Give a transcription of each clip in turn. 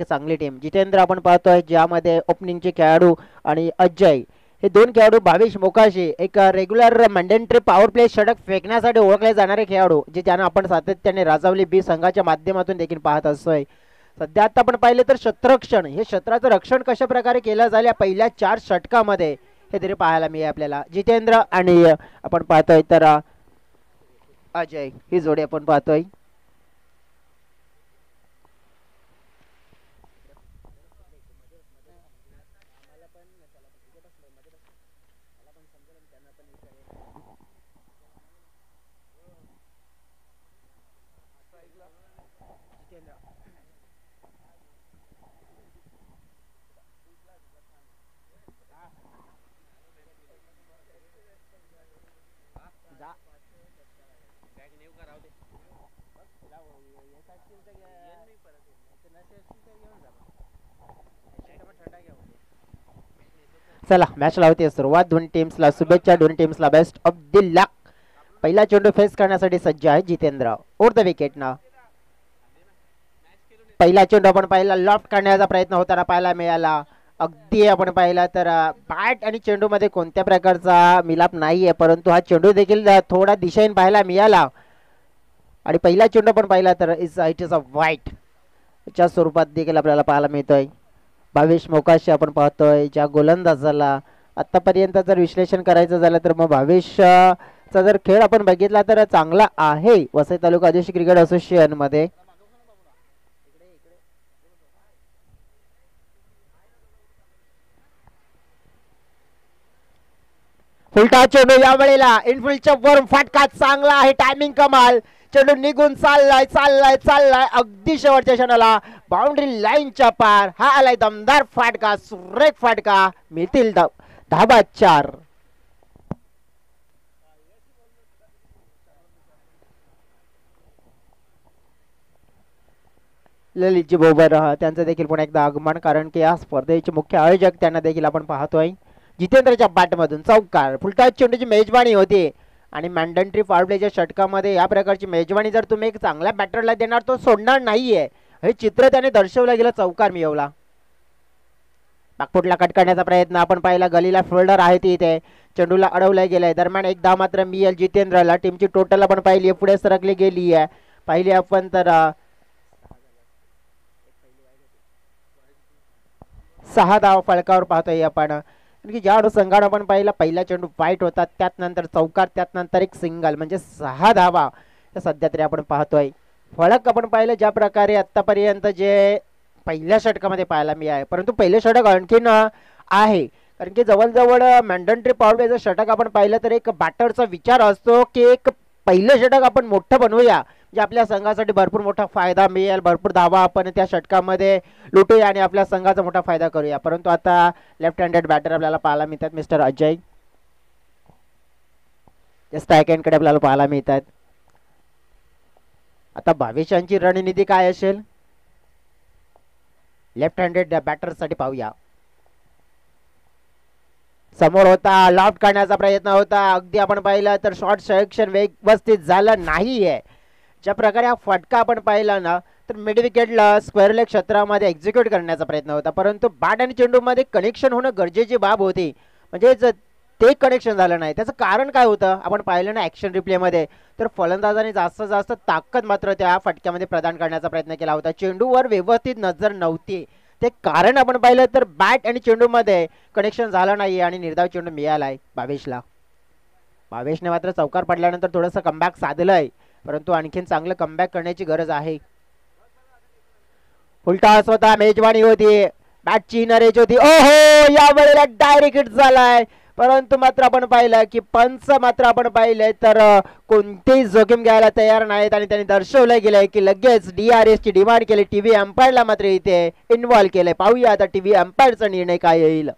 चांगली टीम. जितेंद्र आपण पाहतोय ज्यामध्ये ओपनिंगचे खेळाडू आणि अजय हे दोन खेळाडू. भावेश मोकाशी एक रेग्युलर मंडेंटरी पॉवर प्ले षटक फेकण्यासाठी ओळखले जाणारे खेळाडू जे ज्यांना आपण सातत्याने राजावली बी संघाच्या माध्यमातून देखील पाहत असतोय. सध्या आता आपण पाहिले तर क्षेत्ररक्षण हे क्षेत्राचं रक्षण कशा प्रकारे केलं जाईल या पहिल्या 4 षटकामध्ये हे तरी पाहायला मिळेल आपल्याला. जितेंद्र आणि आपण पाहतोय तर अजय ही जोडी आपण पाहतोय. चला मॅच लावते सुरुवात. दोन्ही टीम्सला शुभेच्छा. दोन्ही टीम्सला बेस्ट ऑफ द लक. पहिला चेंडू फेस करण्यासाठी सज्ज आहे जितेंद्र. ओर द विकेट ना पहिला चेंडू आपण पाहिला लॉफ्ट करण्याचा प्रयत्न होताना पाहायला मिळाला. अगदी आपण पाहिला तर बॅट आणि चेंडू मध्ये कोणत्या प्रकारचा मिलाप नाहीये परंतु हा चेंडू देखील थोडा दिशेने पाहायला मिळाला. आणि पहिला चेंडू आपण पाहिला तर इट इज अ वाईट च्या स्वरूपात देखील आपल्याला पाहायला मिळतोय. भावेश मोकाशी आपण पाहतोय ज्या गोलंदाजाला आतापर्यंत जर विश्लेषण करायचं झालं तर मग भावेशचा जर खेळ आपण बघितला तर चांगला आहे वसई तालुका आदिवासी क्रिकेट असोसिएशन मध्ये. फुलटा चेंडू या वेळेला इनफिल्डच्या वर फटका चांगला आहे. टायमिंग कमाल. चेंडू निघून चाललाय चाललाय चाललाय अगदी शेवटच्या क्षणाला बाउंड्री लाईनच्या पार. हा आलाय दमदार फाटका. सुरेख फाटका. मिळतील धाबा 4. ललितजी बोबर त्यांचं देखील पुन्हा एकदा आगमन कारण की या स्पर्धेचे मुख्य आयोजक त्यांना देखील आपण पाहतोय. जितेंद्रच्या बॅटमधून चौकार. फुलटॉस चेंडूची मेजबानी होती आणि मॅन्डेटरी पॉवर प्लेच्या षटकामध्ये या प्रकारची मेजबानी जर तुम्ही एक चांगल्या बॅटरला देणार तो सोडणार नाहीये हे चित्र त्याने दर्शवलं गेलं. चौकार मिळवला. बागफुटला कट करण्याचा प्रयत्न आपण पाहिला. गलीला फिल्डर आहे ती इथे चेंडूला अडवलं गेलंय. दरम्यान एक धाव मात्र मिळेल जितेंद्रला. टीमची टोटल आपण पाहिली पुढे सरकली गेली आहे. पाहिली आपण तर 6 धाव फलकावर पाहतोय आपण. की ज्या संघानं आपण पाहिला पहिला चेंडू फाईट होता त्यात नंतर चौकार त्यात नंतर एक सिंगल म्हणजे 6 धावा सध्या तरी आपण पाहतोय. फलक आपण पाहिलं ज्या प्रकारे आतापर्यंत जे पहिल्या षटकामध्ये पाहायला मिळाले परंतु पहिले षटक आणखीन आहे कारण की जवळजवळ मॅन्डेटरी पॉवर प्लेचं षटक आपण पाहिलं तर एक बॅटरचा विचार असतो की एक पहिलं षटक आपण मोठं बनवूया जे आपल्या संघासाठी भरपूर मोठा फायदा मिळेल. भरपूर धावा आपण त्या षटकामध्ये लुटूया आणि आपल्या संघाचा मोठा फायदा करूया. परंतु आता लेफ्ट हँडेड बॅटर आपल्याला पाहायला मिळतात मिस्टर अजय. स्ट्राईक हँडकडे आपल्याला पाहायला मिळतात. आता भावेशांची रणनीती काय असेल लेफ्ट हँडेड बॅटरसाठी पाहूया. समोर होता लॉफ्ट करण्याचा प्रयत्न होता. अगदी आपण पाहिलं तर शॉर्ट सिलेक्शन व्यवस्थित झालं नाहीये. ज्या प्रकारे हा फटका आपण पाहिला ना तर मिड विकेटला स्क्वेअर लेग क्षेत्रामध्ये एक्झिक्यूट करण्याचा प्रयत्न होता परंतु बॅट आणि चेंडूमध्ये कनेक्शन होणं गरजेची बाब होती. म्हणजे ते कनेक्शन झालं नाही. त्याचं कारण काय होतं आपण पाहिलं ना ॲक्शन रिप्लेमध्ये तर फलंदाजाने जास्तीत जास्त ताकद मात्र त्या फटक्यामध्ये प्रदान करण्याचा प्रयत्न केला होता. चेंडूवर व्यवस्थित नजर नव्हती. ते कारण आपण पाहिलं तर बॅट आणि चेंडूमध्ये कनेक्शन झालं नाही आणि निर्धाव चेंडू मिळालाय भावेशला. भावेशने मात्र चौकार पडल्यानंतर थोडंसं कमबॅक साधलंय परंतु आणखीन चांगलं कमबॅक करण्याची गरज आहे. उलटा स्वतः मेजवानी होती. बॅटची नरेज होती. ओहो या वेळेला डायरेक्ट हिट झालाय परंतु मात्र आपण पाहिलं की पंच मात्र आपण पाहिलंय तर कोणतेही जोखीम घ्यायला तयार नाहीत आणि त्यांनी दर्शवलं गेलंय की लगेच DRS ची डिमांड केली. टीव्ही अंपायरला मात्र इथे इन्व्हॉल्व केलंय. पाहूया आता टीव्ही अंपायरचा निर्णय काय येईल.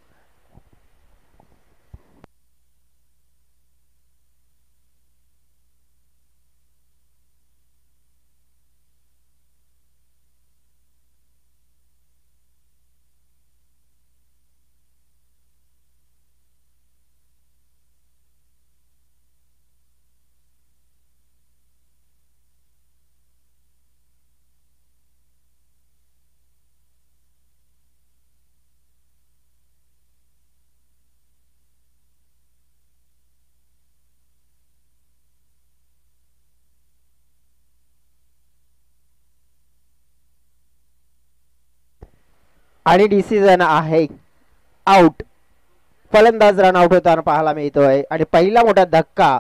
आणि डिसिजन आहे आउट. फलंदाज रन आउट होताना पाहायला मिळतोय आणि पहिला मोठा धक्का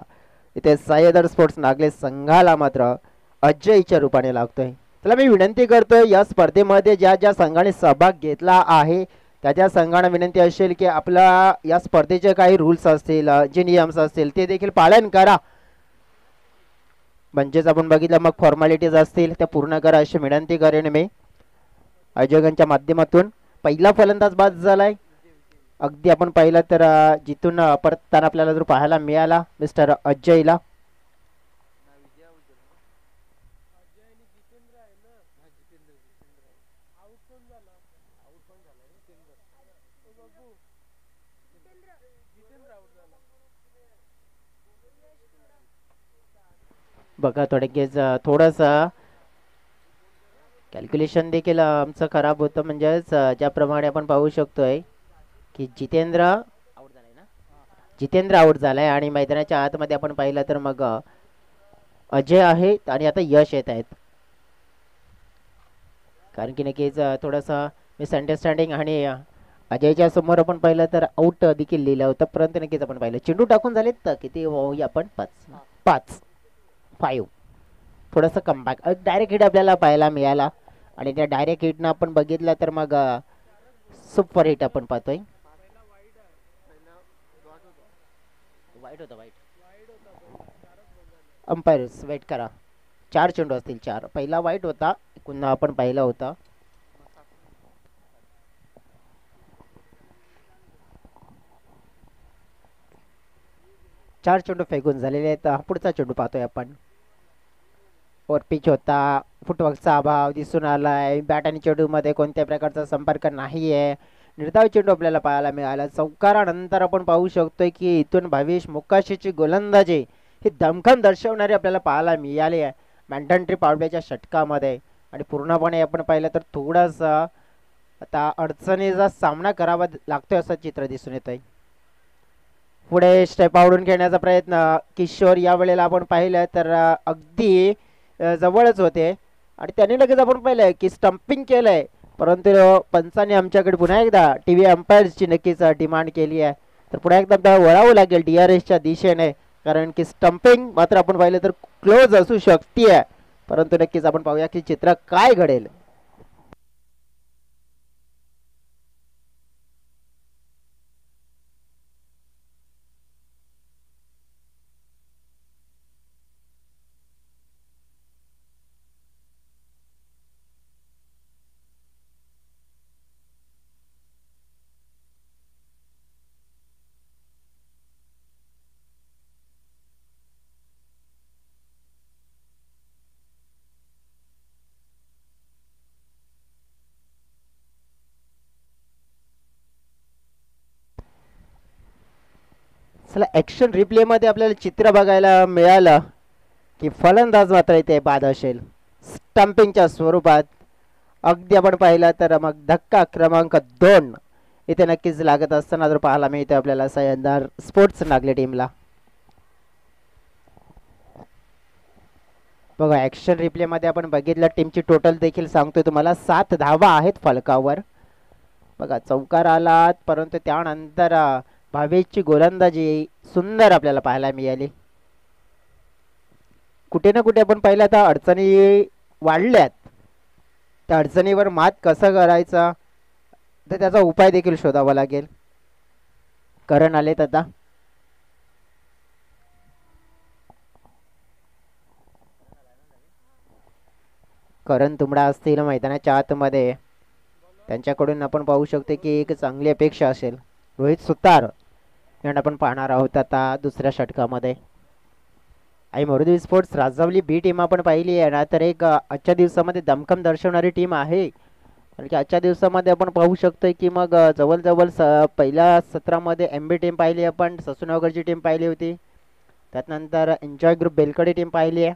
इथे सह्याद्री स्पोर्ट्स नागले संघाला मात्र अजयच्या रूपाने लागतोय. त्याला मी विनंती करतोय या स्पर्धेमध्ये ज्या ज्या संघाने सहभाग घेतला आहे त्या त्या संघांना विनंती असेल की आपला या स्पर्धेचे काही रूल्स असतील, जे नियम्स असतील ते देखील पालन करा. म्हणजेच आपण बघितलं मग फॉर्मॅलिटीज असतील त्या पूर्ण करा अशी विनंती करेन मी आयोजकांच्या माध्यमातून. पहिला फलंदाज बाद झालाय. अगदी आपण पाहिलं तर जिथून परतताना आपल्याला जर पाहायला मिळाला मिस्टर अजयला. बघा थोडंसं कॅल्क्युलेशन देखील आमचं खराब होतं. म्हणजेच ज्याप्रमाणे आपण पाहू शकतोय की जितेंद्र आउट झालाय आणि मैदानाच्या आतमध्ये आपण पाहिलं तर मग अजय आहे आणि आता यश येत आहेत. कारण की नक्कीच थोडंसं मिसअंडरस्टँडिंग आणि अजयच्या समोर आपण पाहिलं तर आउट देखील लिहिलं होतं, परंतु नक्कीच आपण पाहिलं चेंडू टाकून झालेत तर किती आपण 5 थोडंसं कमबॅक डायरेक्ट हिट आपल्याला पाहायला मिळाला आणि त्या डायरेक्ट हिटनं आपण बघितलं तर मग सुपर हिट आपण पाहतोय. वाईट अंपायर्स वेट करा. 4 चेंडू असतील 4. पहिला वाईट होता पुन्हा आपण पाहिला होता. चार चेंडू फेकून झालेले आहेत. पुढचा चेंडू पाहतोय आपण. वर पिच होता, फुटवर्कचा अभाव दिसून आलाय. बॅट आणि चेंडूमध्ये कोणत्या प्रकारचा संपर्क नाही आहे. निर्धाव चेंडू आपल्याला पाहायला मिळाला. चौकारानंतर आपण पाहू शकतोय की इथून भावेश मुकाशीची गोलंदाजी ही दमखम दर्शवणारी आपल्याला पाहायला मिळाली आहे मॅन्टन ट्रिप आउटच्या षटकामध्ये. आणि पूर्णपणे आपण पाहिलं तर थोडासा आता अडचणीचा सामना करावा लागतोय असं चित्र दिसून येत आहे. पुढे स्टेप आवडून खेळण्याचा प्रयत्न किशोर या वेळेला आपण पाहिलं तर अगदी जवळच होते आणि त्याने लगेच आपण पाहिलंय की स्टंपिंग केलंय. परंतु पंचांनी आमच्याकडे पुन्हा एकदा टीव्ही अंपायर्सची नक्कीच डिमांड केली आहे. तर पुन्हा एकदा आपल्याला वळावं लागेल DRSच्या दिशेने, कारण की स्टंपिंग मात्र आपण पाहिलं तर क्लोज असू शकते. परंतु नक्कीच आपण पाहूया की चित्र काय घडेल. चला ॲक्शन रिप्लेमध्ये आपल्याला चित्र बघायला मिळालं की फलंदाज मात्र इथे बाद असेल स्टंपिंगच्या स्वरूपात. अगदी आपण पाहिलं तर मग धक्का क्रमांक 2 इथे नक्कीच लागत असताना जर पाहायला मिळते आपल्याला सह्याद्री स्पोर्ट्स नागले टीमला. बघा ॲक्शन रिप्लेमध्ये आपण बघितलं टीमची टोटल देखील सांगतोय तुम्हाला 7 धावा आहेत फलकावर. बघा चौकार आलात परंतु त्यानंतर भावेशची गोलंदाजी सुंदर आपल्याला पाहायला मिळाली. कुठे ना कुठे आपण पाहिलं तर अडचणी वाढल्यात. त्या अडचणीवर मात कसं करायचा तर त्याचा उपाय देखील शोधावा लागेल. करण आलेत आता. करण तुंबडा असतील मैदानाच्या आतमध्ये. त्यांच्याकडून आपण पाहू शकतो की एक चांगली अपेक्षा असेल. रोहित सुतार यांना आपण पाहणार आहोत आता दुसऱ्या षटकामध्ये. आणि मरुदेवी स्पोर्ट्स राजावली बी टीम आपण पाहिली आहे ना, तर एक आजच्या दिवसामध्ये दमखम दर्शवणारी टीम आहे. कारण की आजच्या दिवसामध्ये आपण पाहू शकतोय की मग जवळजवळ पहिल्या सत्रामध्ये MB टीम पाहिली आपण, ससूनगरची टीम पाहिली होती. त्यानंतर एन्जॉय ग्रुप बेलकडे टीम पाहिली आहे.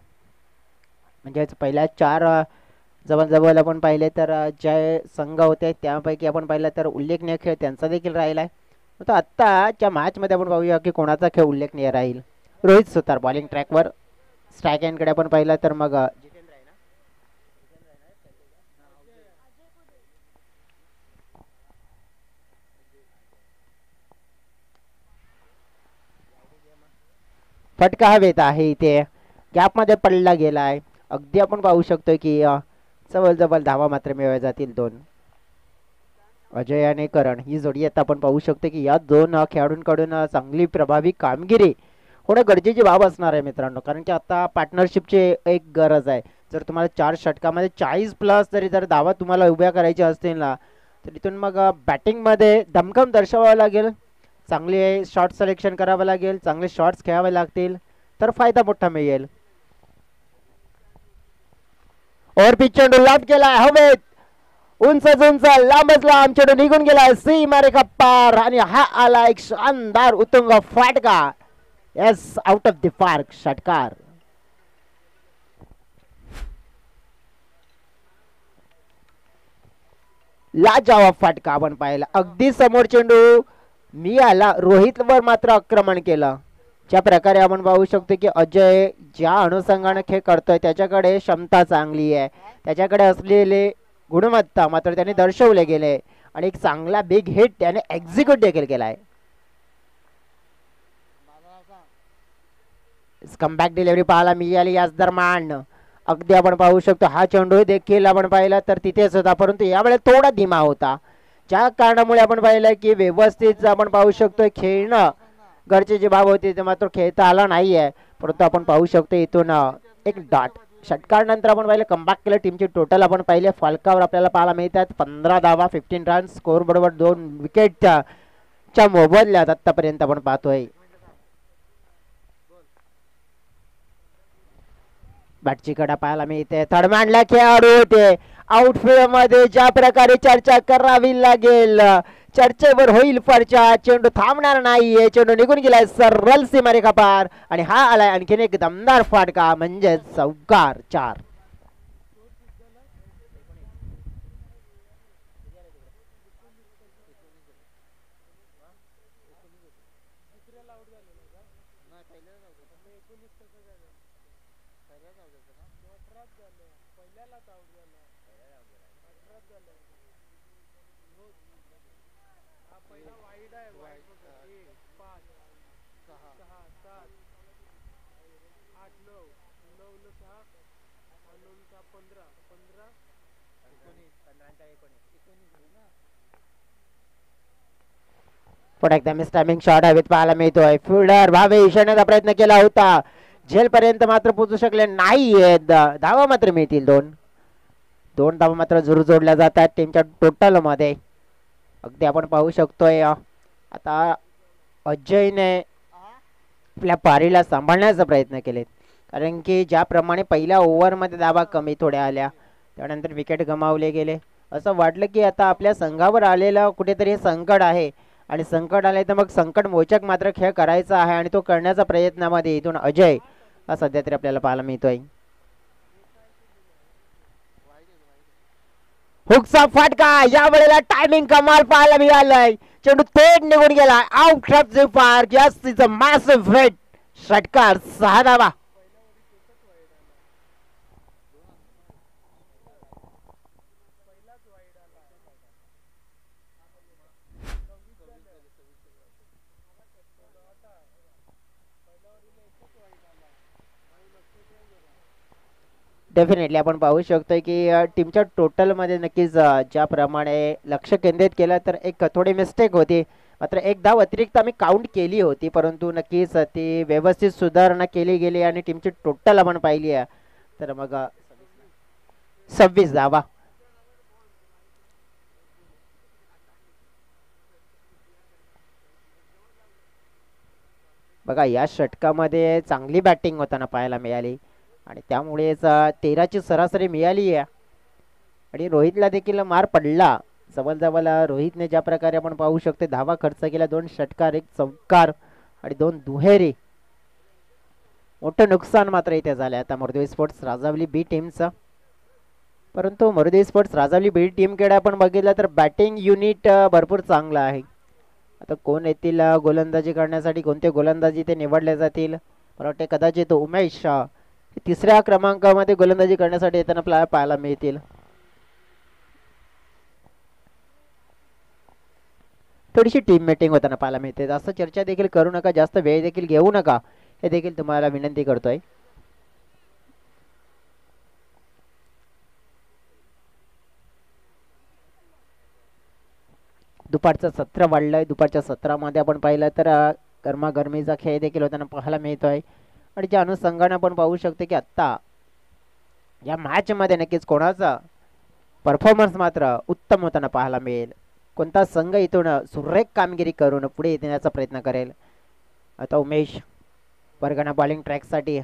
म्हणजेच पहिल्या 4 जवळजवळ आपण पाहिले तर जे संघ होते त्यापैकी आपण पाहिलं तर उल्लेखनीय खेळ त्यांचा देखील राहिला आहे. तर आत्ताच्या मॅचमध्ये आपण पाहूया की कोणाचा खेळ उल्लेखनीय राहील. रोहित सुतार बॉलिंग ट्रॅकवर. स्ट्राईक एंडकडे आपण पाहिलं तर मग फटका हवेत आहे इथे, गॅपमध्ये पडला गेलाय. अगदी आपण पाहू शकतो की जवळ धावा मात्र मिळवल्या जातील दोन. अजय आणि करण ही जोडी आता आपण पाहू शकतो की या दोन खेळाडूंकडून चांगली प्रभावी कामगिरी होणं गरजेची बाब असणार आहे मित्रांनो, कारण की आता पार्टनरशिपची एक गरज आहे. जर तुम्हाला 4 षटकामध्ये 40 प्लस जर धावा तुम्हाला उभ्या करायच्या असतील ना, तर इथून मग बॅटिंगमध्ये दमखम दर्शवावं लागेल, चांगले शॉट सिलेक्शन करावं लागेल, चांगले शॉट्स खेळावे लागतील, तर फायदा मोठा मिळेल. ओव्हर पिच चेंडू लांब केलाय हवेत, उंच लांबच लांब चेंडू निघून गेलाय सीमारेखा पार आणि हा आला एक शानदार उत्तुंग फाटका. Yes, out of the park षटकार. लाजवाब फाटका आपण पाहिला. अगदी समोर चेंडू मी आला, रोहित वर मात्र आक्रमण केलं. ज्या प्रकारे आपण पाहू शकतो की अजय ज्या अनुषंगाने खेळ करतोय त्याच्याकडे क्षमता चांगली आहे, त्याच्याकडे असलेले गुणवत्ता मात्र त्याने दर्शवले गेले आणि एक चांगला बिग हिट त्याने एक्झिक्यूट देखील केलाय. कमबॅक डिलिव्हरी पाहायला मिळाली याच दरम्यान. अगदी आपण पाहू शकतो हा चेंडू देखील आपण पाहिला तर तिथेच होता, परंतु यावेळेस थोडा धीमा होता, ज्या कारणामुळे आपण पाहिलं की व्यवस्थित आपण पाहू शकतो खेळणं गरजेची बाब होती ते मात्र खेळता आला नाहीये. परंतु आपण पाहू शकतो इथून एक डॉट षटकार नंतर आपण पाहिलं कमबॅक केलं. टीमची टोटल आपण पाहिले फलकावर आपल्याला पाहायला मिळतात 15 धावा, 15 रन, स्कोर बरोबर 2 विकेटच्या मोबदल्यात आतापर्यंत आपण पाहतोय. बॅटची कडा पाहायला मिळते, थर्डमॅनला खेळाडू होते. आउटफील्ड मध्ये ज्या प्रकारे चर्चा करावी लागेल, चर्चेवर होईल फरच्या, चेंडू थांबणार नाहीये, चेंडू निघून गेलाय सरळ सीमारेखा पार आणि हा आलाय आणखीन एक दमदार फाटका म्हणजे चौकार 4. पुढे एकदा मिस टायमिंग शॉट हवेत पाहायला मिळतोय. फिल्डर भावे इशाण्याचा प्रयत्न केला होता, झेल पर्यंत मात्र पोहोचू शकले नाही. धावा मात्र मिळतील दोन धावा मात्र जरूर जोडल्या जातात टीमच्या टोटल मध्ये. अगदी आपण पाहू शकतोय आता अजयने आपल्या पारीला सांभाळण्याचा प्रयत्न केले, कारण की ज्याप्रमाणे पहिल्या ओव्हरमध्ये धावा कमी थोड्या आल्या त्यानंतर विकेट गमावले गेले, असं वाटलं की आता आपल्या संघावर आलेलं कुठेतरी संकट आहे आणि संकट आले तर मग संकट मोचक मात्र खेळ करायचा आहे आणि तो करण्याच्या प्रयत्नामध्ये इथून अजय हा सध्या तरी आपल्याला पाहायला मिळतोय. हुकचा फाटका, या वेळेला टायमिंग कमाल पाहायला मिळालंय, चेंडू थेट निघून गेला out of the park. Yes, it's a massive hit, षटकार 6 धावा. डेफिनेटली आपण पाहू शकतो की टीमच्या टोटलमध्ये नक्कीच ज्याप्रमाणे लक्ष केंद्रित केलं तर एक थोडी मिस्टेक होती, मात्र एक धाव अतिरिक्त आम्ही काउंट केली होती, परंतु नक्कीच ती व्यवस्थित सुधारणा केली गेली आणि टीमची टोटल आपण पाहिली आहे तर मग 26 धावा. बघा या षटकामध्ये चांगली बॅटिंग होताना पाहायला मिळाली आणि त्यामुळेच 13ची सरासरी मिळाली आहे आणि रोहितला देखील मार पडला. जवळ रोहितने ज्या प्रकारे आपण पाहू शकतो धावा खर्च केला, 2 षटकार, 1 चौकार आणि 2 दुहेरी. मोठं नुकसान मात्र इथे झालं आता मरुदेव स्पोर्ट्स राजावली बी टीमचं. परंतु मरुदेव स्पोर्ट्स राजावली बी टीमकडे आपण बघितलं तर बॅटिंग युनिट भरपूर चांगलं आहे. आता कोण येतील गोलंदाजी करण्यासाठी, कोणते गोलंदाजी ते निवडले जातील, मला वाटते कदाचित उमेश 3ऱ्या क्रमांकामध्ये गोलंदाजी करण्यासाठी येताना आपल्याला पाहायला मिळतील. थोडीशी टीम मीटिंग होताना पाहायला मिळते, जास्त चर्चा देखील करू नका, जास्त वेळ देखील घेऊ नका. हे देखील तुम्हाला विनंती करतोय. दुपारचं सत्र वाढलंय. दुपारच्या सत्रामध्ये आपण पाहिलं तर गरमागरमीचा खेळ देखील होताना पाहायला मिळतोय आणि त्या अनुषंगाने आपण पाहू शकतो की आत्ता या मॅच मध्ये नक्कीच कोणाचा परफॉर्मन्स मात्र उत्तम होताना पाहायला मिळेल. कोणता संघ इथून सुरेख कामगिरी करून पुढे येण्याचा प्रयत्न करेल. आता उमेश वर्गणा बॉलिंग ट्रॅकसाठी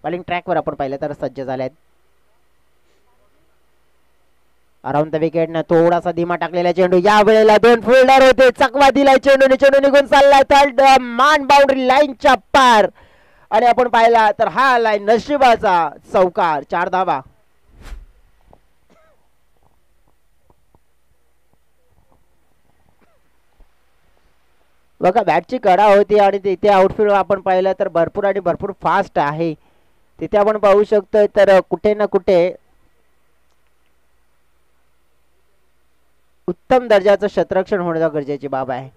बॉलिंग ट्रॅकवर आपण पाहिलं तर सज्ज झाले आहेत. अराउंड द विकेटनं थोडासा धीमा टाकलेला चेंडू. या वेळेला दोन फिल्डर होते. चकवा दिलाय चेंडूने. चेंडू निघून चाललाय थर्ड मान बाउंड्री लाईनच्या पार आणि आपण पाहिला तर हा आलाय नशिबाचा चौकार. 4 धावा. बघा बॅटची कडा होती आणि तिथे आउटफील्ड आपण पाहिलं तर भरपूर आणि भरपूर फास्ट आहे. तिथे आपण पाहू शकतो तर कुठे ना कुठे उत्तम दर्जाचं क्षेत्ररक्षण होणं गरजेची बाब आहे,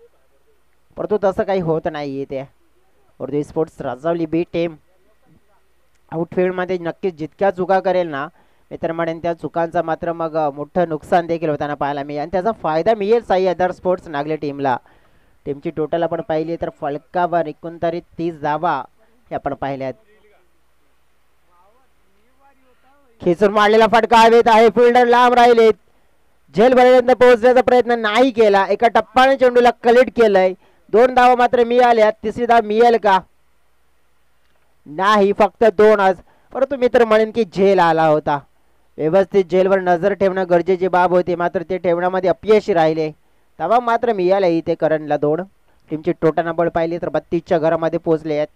परंतु तसं काही होत नाही इथे. उर्दू स्पोर्ट्स राजावली बी टीम आउटफील्ड मध्ये नक्कीच जितक्या चुका करेल ना मी तर म्हणेन त्या चुकांचा मात्र मग मोठं नुकसान देखील होताना पाहायला मिळेल आणि त्याचा फायदा मिळेल साई अदर स्पोर्ट्स नागले टीमला. टीमची टोटल आपण पाहिली तर फलकावर एकंदरीत 30 धावा हे आपण पाहिल्यात. खेचून मारलेला फटका हवेत आहे. फिल्डर लांब राहिलेत. झेलपर्यंत पोहोचण्याचा प्रयत्न नाही केला. एका टप्प्याने चेंडूला कलेक्ट केलंय. 2 धावा मात्र मिळाल्यात. तिसरी धाव मिळेल का? नाही, फक्त 2च. परंतु मित्र म्हणेन की झेल आला होता. व्यवस्थित झेलवर नजर ठेवणं गरजेची बाब होती, मात्र ते ठेवण्यामध्ये अपयशी राहिले. धावा मात्र मिळाल्या इथे करणला 2. टीमची टोटल नंबर पाहिली तर 32च्या घरामध्ये पोहोचले आहेत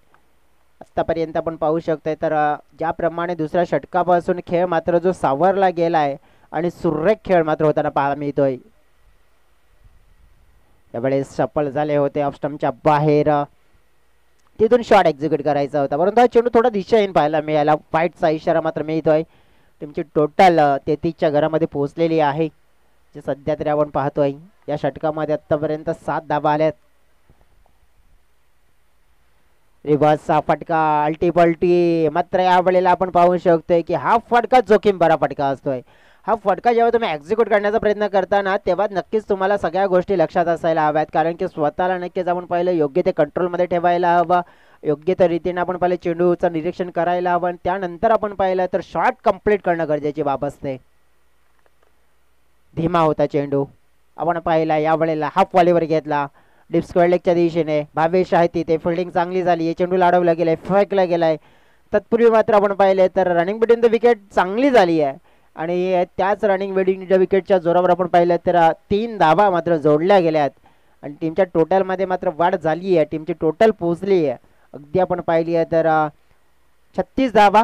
आतापर्यंत. आपण पाहू शकतोय तर ज्याप्रमाणे दुसऱ्या षटकापासून खेळ मात्र जो सावरला गेलाय आणि सुरेख खेळ मात्र होताना पाहायला मिळतोय. यावेळेस सफल झाले होते ऑफ स्टंपच्या बाहेर. तिथून शॉट एक्झिक्यूट करायचा होता, परंतु हा चेंडू थोडा दिशाहीन पाहायला मिळाला. फाईटचा इशारा मात्र मिळतोय. टीमची टोटल 33च्या घरामध्ये पोहोचलेली आहे, जे सध्या तरी आपण पाहतोय. या षटकामध्ये आतापर्यंत 7 धावा आल्यात. रिव्हर्सचा फटका अल्टी पलटी, मात्र या वेळेला आपण पाहू शकतोय की हा फटका जोखीम भरा फटका असतोय. हा फटका जेव्हा तुम्ही एक्झिक्यूट करण्याचा प्रयत्न करताना तेव्हा नक्कीच तुम्हाला सगळ्या गोष्टी लक्षात असायला हव्यात, कारण की स्वतःला नक्कीच आपण पाहिलं योग्य ते कंट्रोलमध्ये ठेवायला हवं. योग्य त्या रीतीने आपण पाहिलं चेंडूचं निरीक्षण करायला हवं आणि त्यानंतर आपण पाहिलं तर शॉट कंप्लीट करणं गरजेची बाब असते. धीमा होता चेंडू. आपण पाहिला या वेळेला हाफ वॉलीवर घेतला डीप स्क्वेअर लेगच्या दिशेने. भावेश आहे तिथे. फिल्डिंग चांगली झाली. चेंडू लाडवला गेलाय, फेकला गेलाय. तत्पूर्वी मात्र आपण पाहिले तर रनिंग बिटवीन द विकेट चांगली झाली आहे आणि त्याच रनिंग बिटवीन द विकेटच्या जोरावर आपण पाहिलं तर 3 धावा मात्र जोडल्या गेल्यात आणि टीमच्या टोटलमध्ये मात्र वाढ झाली आहे. टीमची टोटल पोहोचली आहे अगदी आपण पाहिली आहे तर 36 धावा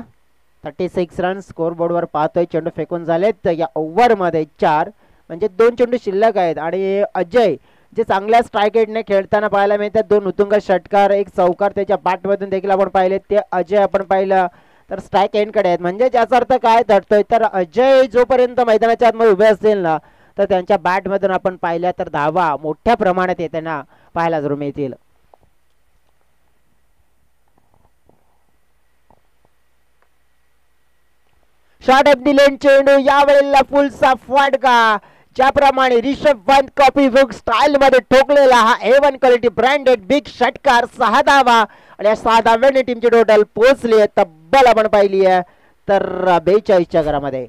36 रन स्कोर बोर्डवर पाहतोय. चेंडू फेकून झालेत या ओव्हरमध्ये 4, म्हणजे 2 चेंडू शिल्लक आहेत आणि अजय जे चांगल्या स्ट्राईक रेटने खेळताना पाहायला मिळतात. 2 उत्तुंग षटकार, 1 चौकार त्याच्या बॅटमधून देखील आपण पाहिले. ते अजय आपण पाहिलं तर स्ट्राईक एंडकडे आहेत, म्हणजे याचा अर्थ काय ठरतोय तर अजय जोपर्यंत मैदानाच्या आतमध्ये उभे असतील ना तर त्यांच्या बॅटमधून आपण पाहिल्या तर धावा मोठ्या प्रमाणात येताना पाहायला जरूर मिळतील. शॉट ऑफ दी लेन चेंडू. यावेळेला फुलचा फटका ज्याप्रमाणे Rishabh Pant copy book style मध्ये ठोकलेला हा A1 क्वालिटी ब्रँडेड बिग षटकार. 6 धावा आणि या 6 धाव्याने टीमची टोटल पोहोचली आहे तब्बल आपण पाहिली आहे तर 42च्या घरामध्ये.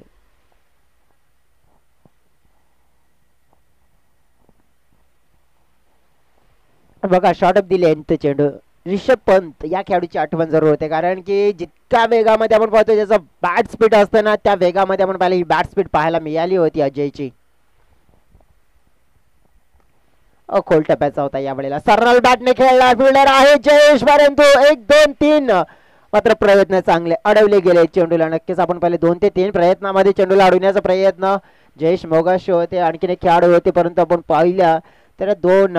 बघा शॉट ऑफ दी लेंथ चेंडू. रिषभ पंत या खेळाडूची आठवण जरूर होते, कारण की जितक्या वेगामध्ये आपण पाहतो ज्याचा बॅट स्पीड असतं ना त्या वेगामध्ये आपण पाहिलं ही बॅट स्पीड पाहायला मिळाली होती अजयची. खोल टप्प्याचा होता या वेळेला. सरळ बॅटने खेळला फिल्डर आहे जयेश, परंतु 1 2 3 मात्र प्रयत्न चांगले अडवले गेले चेंडूला. नक्कीच आपण पाहिले 2 ते 3 प्रयत्नामध्ये चेंडूला अडवण्याचा प्रयत्न जयेश मोगाशी होते. आणखीन एक खेळाडू होते, परंतु आपण पाहिलं तर 2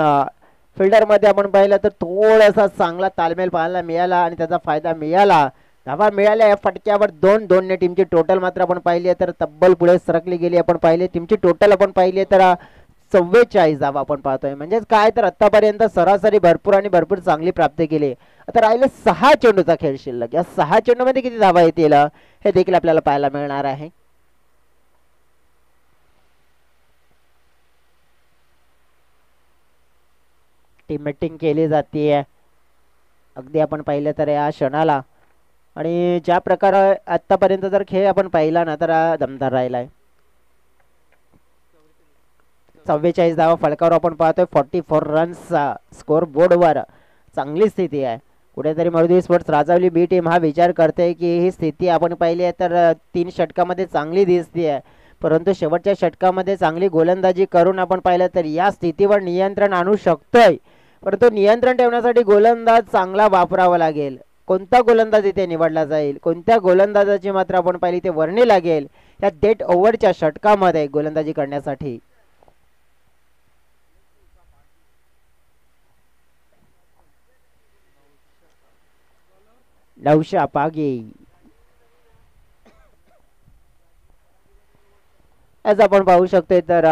फिल्डर मध्ये आपण पाहिलं तर थोडासा चांगला तालमेल पाहायला मिळाला आणि त्याचा फायदा मिळाला. धावा मिळाल्या या फटक्यावर 2-2 ने टीमची टोटल मात्र आपण पाहिली तर तब्बल पुढे सरकली गेली. आपण पाहिले टीमची टोटल आपण पाहिली तर 44 धावा आपण पाहतोय. म्हणजेच काय तर आतापर्यंत सरासरी भरपूर आणि भरपूर चांगली प्राप्ती केली. आता राहिले 6 चेंडूचा खेळ शिल्लक. या 6 चेंडूमध्ये किती धावा येतील हे देखील आपल्याला पाहायला मिळणार आहे. टीम मीटिंग केली जाते अगदी आपण पाहिलं तर या क्षणाला. आणि ज्या प्रकारे आतापर्यंत जर खेळ आपण पाहिला ना तर दमदार राहिलाय. 44 धावा फलकावर आपण पाहतोय. 44 रन्स स्कोर बोर्डवर. चांगली स्थिती आहे. कुठेतरी मारुती स्पोर्ट्स राजावली बी टीम हा विचार करते की ही स्थिती आपण पाहिली आहे तर 3 षटकामध्ये चांगली दिसते आहे. परंतु शेवटच्या षटकामध्ये चांगली गोलंदाजी करून आपण पाहिलं तर या स्थितीवर नियंत्रण आणू शकतोय. परंतु नियंत्रण ठेवण्यासाठी गोलंदाज चांगला वापरावा लागेल. कोणता गोलंदाज इथे निवडला जाईल, कोणत्या गोलंदाजाची मात्र आपण पाहिली ते वर्णी लागेल या डेट ओव्हरच्या षटकामध्ये गोलंदाजी करण्यासाठी. नवशा पागी आज आपण पाहू शकतोय तर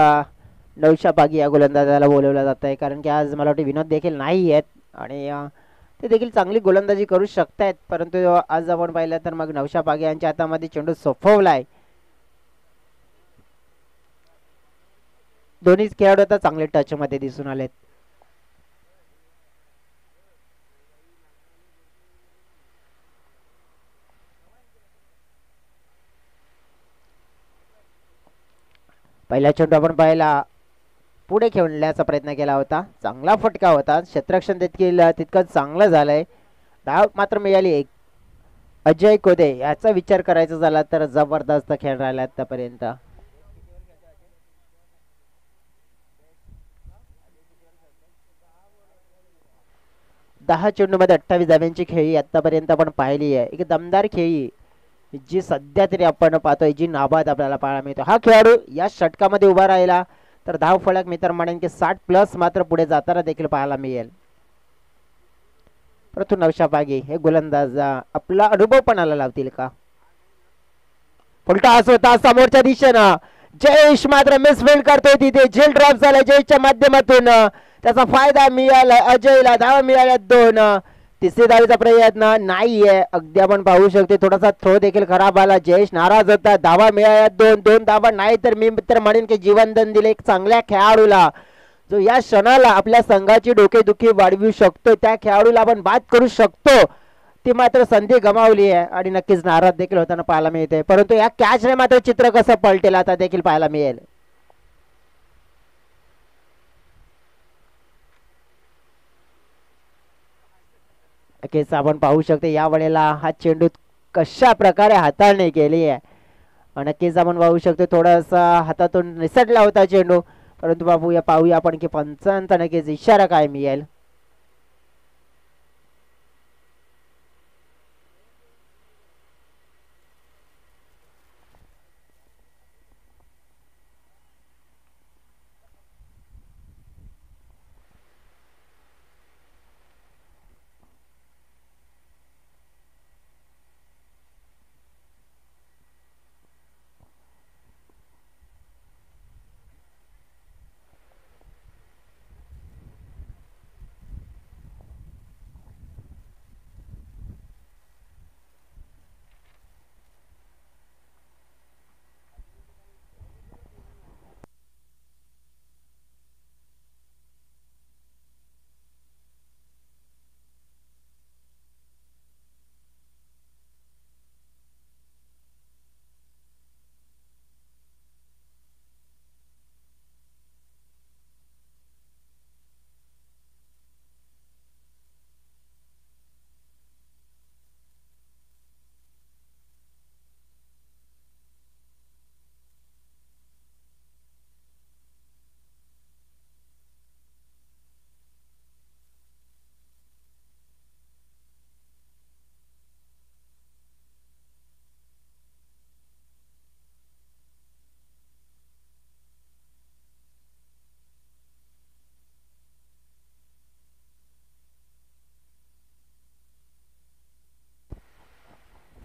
नवशा पागी या गोलंदाजाला बोलवलं जात आहे. कारण की आज मला वाटतं विनोद देखील नाही आहेत आणि ते देखील चांगली गोलंदाजी करू शकतायत. परंतु आज आपण पाहिलं तर मग नवशा पागी यांच्या हातामध्ये चेंडू सोपवलाय. दोन्ही खेळाडू आता चांगले टच मध्ये दिसून आलेत. पहिला चेंडू आपण पाहिला पुढे खेळण्याचा प्रयत्न केला होता. चांगला फटका होता. क्षेत्ररक्षण तितकं चांगलं झालंय. धाव मात्र मिळाली एक. अजय कोदे याचा विचार करायचा झाला तर जबरदस्त खेळ राहिला आतापर्यंत. दहा चेंडू मध्ये 28 धाव्यांची खेळी आतापर्यंत आपण पाहिली आहे. एक दमदार खेळी जी सध्या तरी आपण पाहतोय जी नाबाद आपल्याला पाहायला मिळतो. हा खेळाडू या षटकामध्ये उभा राहिला तर धाव फलक मी तर म्हणेन की 60+ मात्र पुढे जाताना देखील पाहायला मिळेल. परंतु नवशा पागी हे गोलंदाज आपला अनुभव पणाला लावतील का. फुलटा होता समोरच्या दिशेनं. जयेश मात्र मिसफिल्ड करतोय तिथे. झेल ड्रॉप झाला जयेशच्या माध्यमातून. त्याचा फायदा मिळाला अजयला. धावा मिळाल्या 2. तिसरी धावेचा प्रयत्न नाहीये. अगदी आपण पाहू शकतो थोडासा थ्रो देखील खराब आला. जयेश नाराज होता. धावा मिळाल्या 2 धावा नाही तर मी तर म्हणेन की जीवनदान दिले एक चांगल्या खेळाडूला जो या क्षणाला आपल्या संघाची डोकेदुखी वाढवू शकतो. त्या खेळाडूला आपण बाद करू शकतो. ती मात्र संधी गमावली आहे आणि नक्कीच नाराज देखील होताना पाहायला मिळते. परंतु या कॅचने मात्र चित्र कसं पलटेल आता देखील पाहायला मिळेल. नक्कीच आपण पाहू शकतो या वेळेला हा चेंडू कशा प्रकारे हाताळणी केली आहे. नक्कीच आपण पाहू शकतो थोडासा हातातून निसटला होता चेंडू. परंतु पाहूया आपण की पंचांचा नक्कीच इशारा काय मिळेल.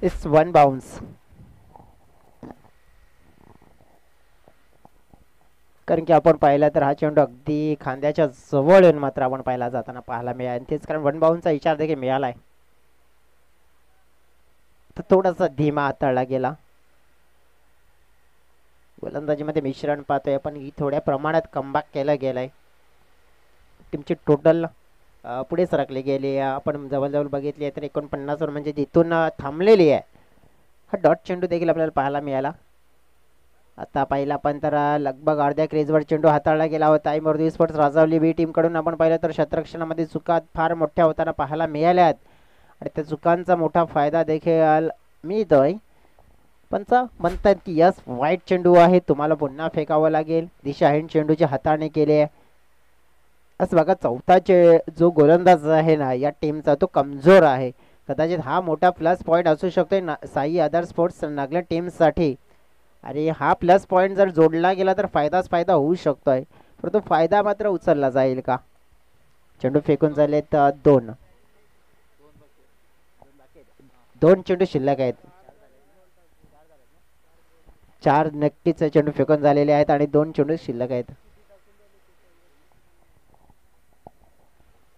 It's one bounce. कारण की आपण पाहिलं तर हा चेंडू अगदी खांद्याच्या जवळ येऊन मात्र आपण जाताना पाहायला मिळाला आणि तेच कारण वन बाउंडचा इशारा देखील मिळालाय. तर थोडासा धीमा हाताळला गेला. गोलंदाजीमध्ये मिश्रण पाहतोय पण ही थोड्या प्रमाणात कमबॅक केलं गेलंय. टीमची टोटल पुढे सरकली गेली. आपण जवळजवळ बघितली आहे तर 49 वर म्हणजे जिथून थांबलेली आहे. हा डॉट चेंडू देखील आपल्याला पाहायला मिळाला. आता पहिला पण तर लगभग अर्ध्या क्रीजवर चेंडू हाताळला गेला होता. इमर्दी स्पोर्ट्स राजावली बी टीम कडून आपण पाहिलं तर क्षेत्ररक्षणामध्ये चुका फार मोठ्या होताना पाहायला मिळाल्यात आणि त्या चुकांचा मोठा फायदा देखील मिळतोय. पंच म्हणतात की यस वाईट चेंडू आहे, तुम्हाला पुन्हा फेकावं लागेल. दिशाहीन चेंडूची हाताळणी केली आहे. असं बघा चौथाचे जो गोलंदाज आहे ना या टीमचा तो कमजोर आहे. कदाचित हा मोठा प्लस पॉईंट असू शकतोय साई अदर स्पोर्ट्स नागल्या टीमसाठी. आणि हा प्लस पॉईंट जर जोडला गेला तर फायदाच फायदा होऊ शकतोय. परंतु फायदा मात्र उचलला जाईल का? चेंडू फेकून झालेत दोन. दोन चेंडू शिल्लक आहेत. चार नक्कीच चेंडू फेकून झालेले आहेत आणि दोन चेंडू शिल्लक आहेत.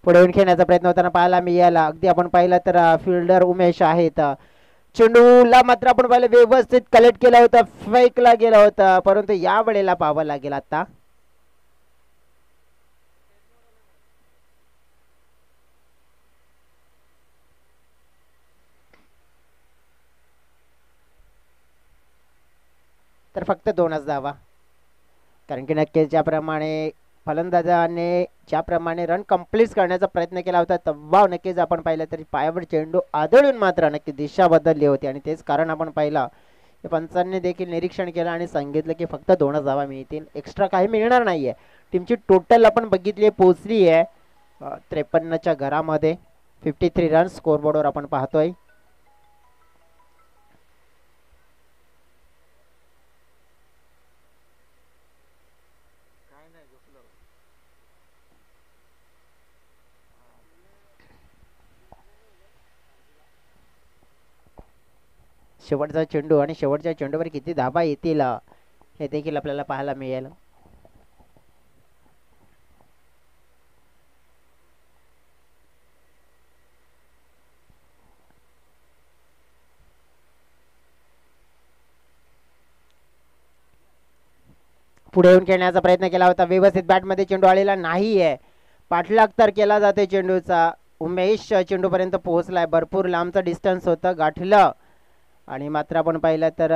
पुढे येऊन खेळण्याचा प्रयत्न होताना पाहायला मिळाला. अगदी आपण पाहिलं तर फिल्डर उमेश आहेत. चेंडूला मात्र आपण पाहिलं व्यवस्थित कलेक्ट केला होता, फेकला गेला होता परंतु या वेळेला पाहावं लागेल आता. तर फक्त दोनच धावा. कारण की नक्कीच ज्याप्रमाणे फलंदाजाने ज्याप्रमाणे रन कंप्लीट करण्याचा प्रयत्न केला होता तेव्हा नक्कीच आपण पाहिलं तरी पायावर चेंडू आदळून मात्र नक्की दिशा बदलली होती आणि तेच कारण आपण पाहिलं. पंचांनी देखील निरीक्षण केलं आणि सांगितलं की फक्त दोनच धावा मिळतील, एक्स्ट्रा काही मिळणार नाहीये. टीमची टोटल आपण बघितली पोहोचली आहे 53च्या घरामध्ये. 53 रन स्कोरबोर्डवर आपण पाहतोय. शेवटचा चेंडू आणि शेवटच्या चेंडूवर किती धाबा येतील हे देखील आपल्याला पाहायला मिळेल. पुढे येऊन खेळण्याचा प्रयत्न केला होता, व्यवस्थित बॅटमध्ये चेंडू आलेला नाहीये. पाठलाग तर केला जाते चेंडूचा. उमेश चेंडूपर्यंत पोहोचलाय, भरपूर लांबचं डिस्टन्स होतं, गाठलं आणि मात्र आपण पाहिलं तर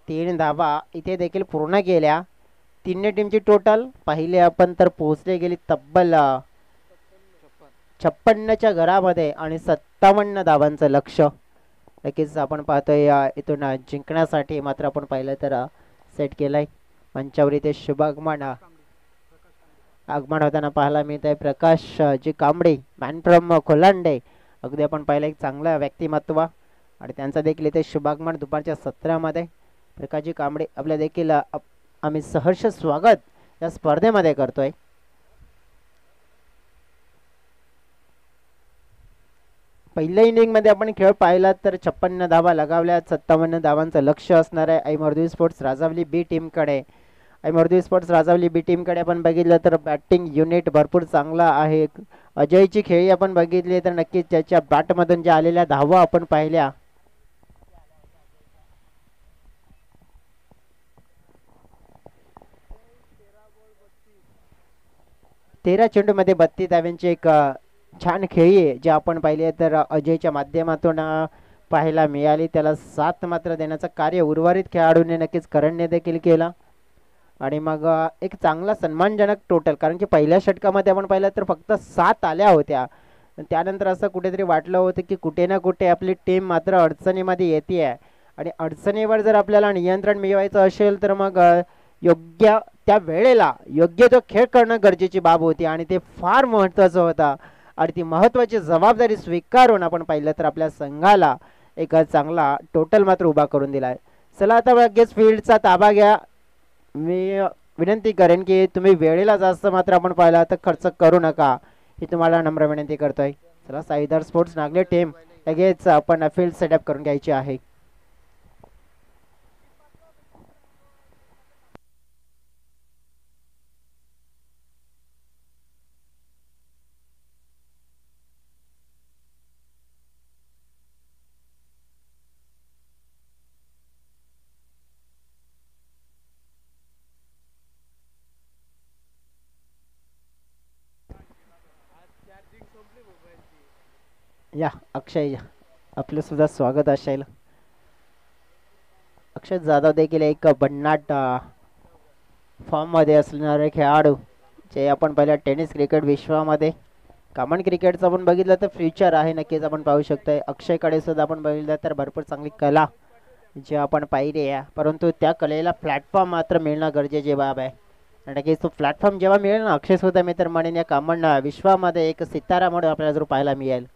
3 धावा इथे देखील पूर्ण केल्या. तिन्ही टीमची टोटल पाहिले आपण तर पोहोचले गेली तब्बल 56च्या घरामध्ये आणि 57 धावांचं लक्ष नक्कीच आपण पाहतोय इथून जिंकण्यासाठी मात्र आपण पाहिलं तर सेट केलाय. मंचावर इथे शुभागमन आगमन होताना पाहायला मिळत आहे. प्रकाश जी कांबळे मॅन फ्रॉम कोलांडे, अगदी आपण पाहिलं एक चांगलं व्यक्तिमत्व आणि त्यांचा देखील इथे शुभागमन दुपारच्या सत्रामध्ये. प्रकाशजी कांबळे आपल्या देखील आम्ही सहर्ष स्वागत या स्पर्धेमध्ये करतोय. पहिल्या इनिंग मध्ये आपण खेळ पाहिला तर 56 धावा लगावल्या, 57 धावांचं लक्ष असणार आहे ऐमर्दी स्पोर्ट्स राजावली बी टीम कडे. ऐमर्दी स्पोर्ट्स राजावली बी टीम कडे आपण बघितलं तर बॅटिंग युनिट भरपूर चांगला आहे. अजयची खेळी आपण बघितली तर नक्कीच त्याच्या बॅटमधून ज्या आलेल्या धावा आपण पाहिल्या 13 चेंडू मध्ये 32 धाव्यांची एक छान खेळी आहे जे आपण पाहिले तर अजयच्या माध्यमातून पाहायला मिळाली. त्याला 7 मात्र देण्याचं कार्य उर्वरित खेळाडूने नक्कीच करणने देखील केला आणि मग एक चांगला सन्मानजनक टोटल. कारण की पहिल्या षटकामध्ये आपण पाहिलं तर फक्त 7 आल्या होत्या. त्यानंतर असं कुठेतरी वाटलं होतं की कुठे ना कुठे आपली टीम मात्र अडचणीमध्ये येते आहे आणि अडचणीवर जर आपल्याला नियंत्रण मिळवायचं असेल तर मग योग्य त्या वेळेला योग्य तो खेळ करणं गरजेची बाब होती आणि ते फार महत्त्वाचं होतं आणि ती महत्त्वाची जबाबदारी स्वीकारून आपण पाहिलं तर आपल्या संघाला एक चांगला टोटल मात्र उभा करून दिला आहे. चला आता लगेच फील्डचा ताबा घ्या. मी विनंती करेन की तुम्ही वेळेला जास्त मात्र आपण पाहिला तर खर्च करू नका ही तुम्हाला नम्र विनंती करतोय. चला साईदार स्पोर्ट्स नागले टीम लगेच आपण फील्ड सेटअप करून घ्यायची आहे. या अक्षय, आपलं सुद्धा स्वागत असेल. अक्षय जाधव देखील एक भन्नाट फॉर्म मध्ये असणारे खेळाडू, जे आपण पहिल्या टेनिस क्रिकेट विश्वामध्ये कॉमन क्रिकेटचं आपण बघितलं तर फ्युचर आहे नक्कीच आपण पाहू शकतोय. अक्षयकडे सुद्धा आपण बघितलं तर भरपूर चांगली कला जी आपण पाहिली आहे, परंतु त्या कलेला प्लॅटफॉर्म मात्र मिळणं गरजेची बाब आहे. आणि नक्कीच तो प्लॅटफॉर्म जेव्हा मिळेल ना, अक्षय सुद्धा मी तर म्हणेन या कॉमन विश्वामध्ये एक सितारा म्हणून आपल्याला जर पाहायला मिळेल.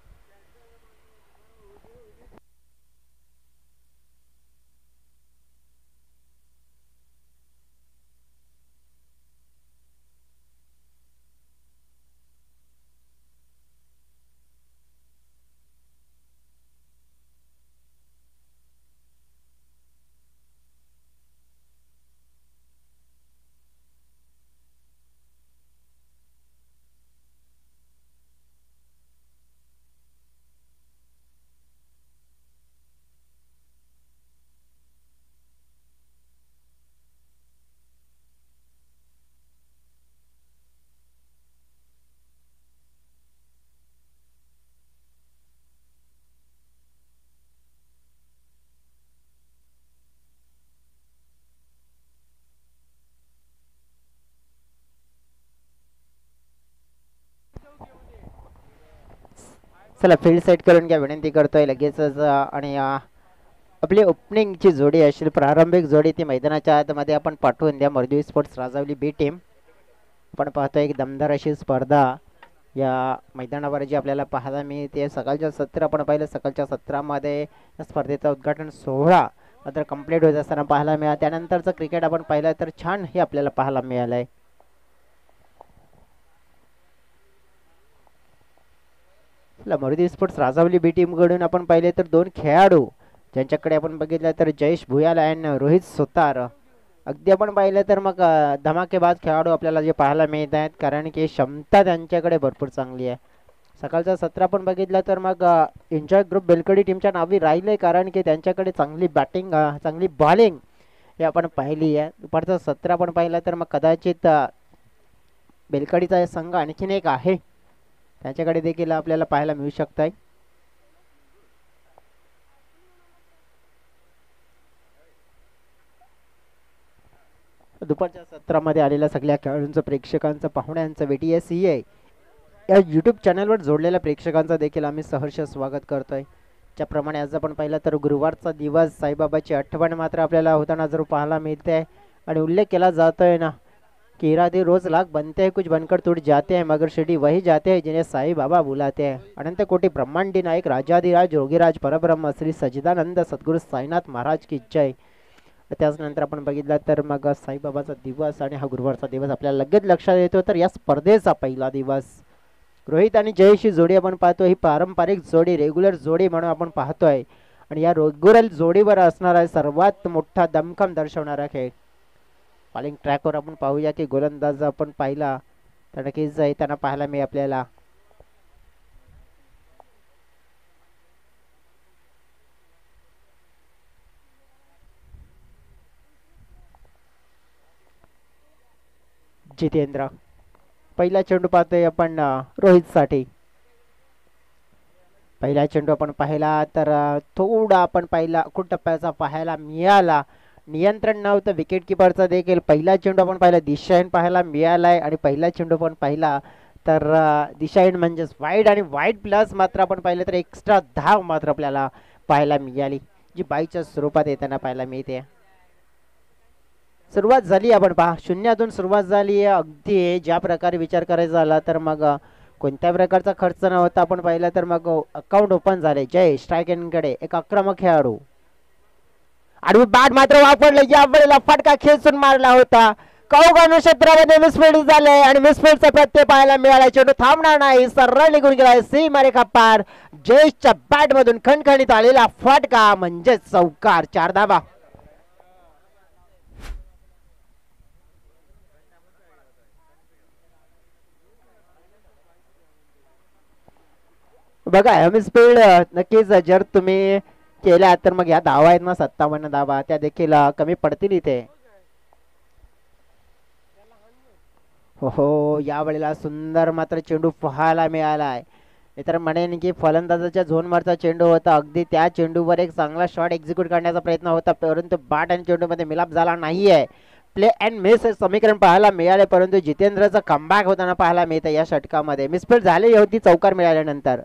चला फील्ड सेट करून घ्या विनंती करतोय लगेचच. आणि आपली ओपनिंगची जोडी असेल, प्रारंभिक जोडी ती मैदानाच्या आतमध्ये आपण पाठवून द्या. मर्दी स्पोर्ट्स राजावली बी टीम. आपण पाहतोय एक दमदार अशी स्पर्धा या मैदानावर जी आपल्याला पाहायला मिळते. सकाळच्या सत्र आपण पाहिलं, सकाळच्या सत्रामध्ये या स्पर्धेचा उद्घाटन सोहळा मात्र कंप्लीट होत असताना पाहायला मिळाला. त्यानंतरचं क्रिकेट आपण पाहिलं तर छान हे आपल्याला पाहायला मिळालंय. मरुदी स्पोर्ट्स राजावली बी टीम कडून आपण पाहिले तर दोन खेळाडू ज्यांच्याकडे आपण बघितलं तर जयेश भुयाल आणि रोहित सुतार. अगदी आपण पाहिलं तर मग धमाकेबाज खेळाडू आपल्याला जे पाहायला मिळत आहेत, कारण की क्षमता त्यांच्याकडे भरपूर चांगली आहे. सकाळचं सत्र आपण बघितलं तर मग एन्जॉय ग्रुप बेलकडी टीमच्या नावी राहिले, कारण की त्यांच्याकडे चांगली बॅटिंग चांगली बॉलिंग हे आपण पाहिली आहे. दुपारचं सत्र आपण पाहिलं तर मग कदाचित बेलकडीचा संघ आणखीन एक आहे, त्यांच्याकडे देखील आपल्याला पाहायला मिळू शकत आहे. दुपारच्या सत्रामध्ये आलेल्या सगळ्या खेळाडूंचं, प्रेक्षकांचं, पाहुण्यांचं, VTSEA या यूट्यूब चॅनलवर जोडलेल्या प्रेक्षकांचं देखील आम्ही सहर्ष स्वागत करतोय. ज्याप्रमाणे आज आपण पाहिलं तर गुरुवारचा दिवस, साईबाबाची आठवण मात्र आपल्याला होताना जर पाहायला मिळते आणि उल्लेख केला जातोय ना कि इरादे रोज लाख बनते हैं, कुछ बनकर टूट जाते हैं, मगर शिरडी वही जाते हैं जिन्हें साई बाबा बुलाते हैं. अनंत कोटी ब्रह्मांडी नायक राजाधिराज योगीराज परब्रह्म श्री सच्चिदानंद सद्गुरु साईनाथ महाराज की जय. त्याचनंतर आपण बघितलं तर मग साईबाबाचा दिवस आणि हा गुरुवारचा दिवस आपल्याला लगेच लक्षात येतो. तर या स्पर्धेचा पहिला दिवस रोहित आणि जयेशची जोडी आपण पाहतो. ही पारंपरिक जोडी, रेग्युलर जोडी म्हणून आपण पाहतोय आणि या रेग्युलर जोडीवर असणारा सर्वात मोठा दमखम दर्शवणारा खेळ. बॉलिंग ट्रॅकवर आपण पाहूया की गोलंदाज आपण पाहिला तर नक्कीच त्यांना पाहायला मिळेल आपल्याला. जितेंद्र, पहिला चेंडू पाहतोय आपण रोहित साठी. पहिला चेंडू आपण पाहिला तर थोडा आपण पाहिला अखूट टप्प्याचा पाहायला मिळाला, नियंत्रण नव्हतं विकेट किपरचा देखील. पहिला चेंडू आपण पाहिला दिशाहीन पाहायला मिळालाय आणि पहिला चेंडू पण पाहिला तर दिशाहीन म्हणजेच वाईड आणि वाईड प्लस मात्र आपण पाहिलं तर एक्स्ट्रा धाव मात्र आपल्याला पाहायला मिळाली, जी बाईच्या स्वरूपात येताना पाहायला मिळते. सुरुवात झाली आपण पहा, शून्यातून सुरुवात झाली आहे. अगदी ज्या प्रकारे विचार करायचा झाला तर मग कोणत्या प्रकारचा खर्च नव्हता आपण पाहिलं तर मग अकाउंट ओपन झाले. जय स्ट्राईक कडे एक आक्रमक खेळाडू, आडवी बॅट मात्र वापरले, या वेळेला फटका खेचून मारला होता. कौगानु क्षेत्रामध्ये मिसफील्ड झाले आणि मिसफील्डचा प्रत्यय पाहायला मिळाला. चेंडू थांबणार नाही, सरळ निघून गेला सीमारेखा पार. जयेशच्या बॅट मधून खणखणीत आलेला फटका म्हणजे चौकार, 4 धावा. बघा मिसफील्ड नक्कीच जर तुम्ही केल्या तर मग या धावा आहेत ना 57 धावा, त्या देखील कमी पडतील इथे. हो हो, या वेळेला सुंदर मात्र चेंडू पाहायला मिळालाय. मी तर म्हणेन की फलंदाजाच्या झोनवरचा चेंडू होता, अगदी त्या चेंडूवर एक चांगला शॉट एक्झिक्यूट करण्याचा प्रयत्न होता, परंतु बॅट आणि चेंडूमध्ये मिलाप झाला नाहीये. प्ले अँड मिस हे समीकरण पाहायला मिळाले, परंतु जितेंद्रचा कमबॅक होताना पाहायला मिळतं या षटकामध्ये. मिसफील्ड झाली होती चौकार मिळाल्यानंतर.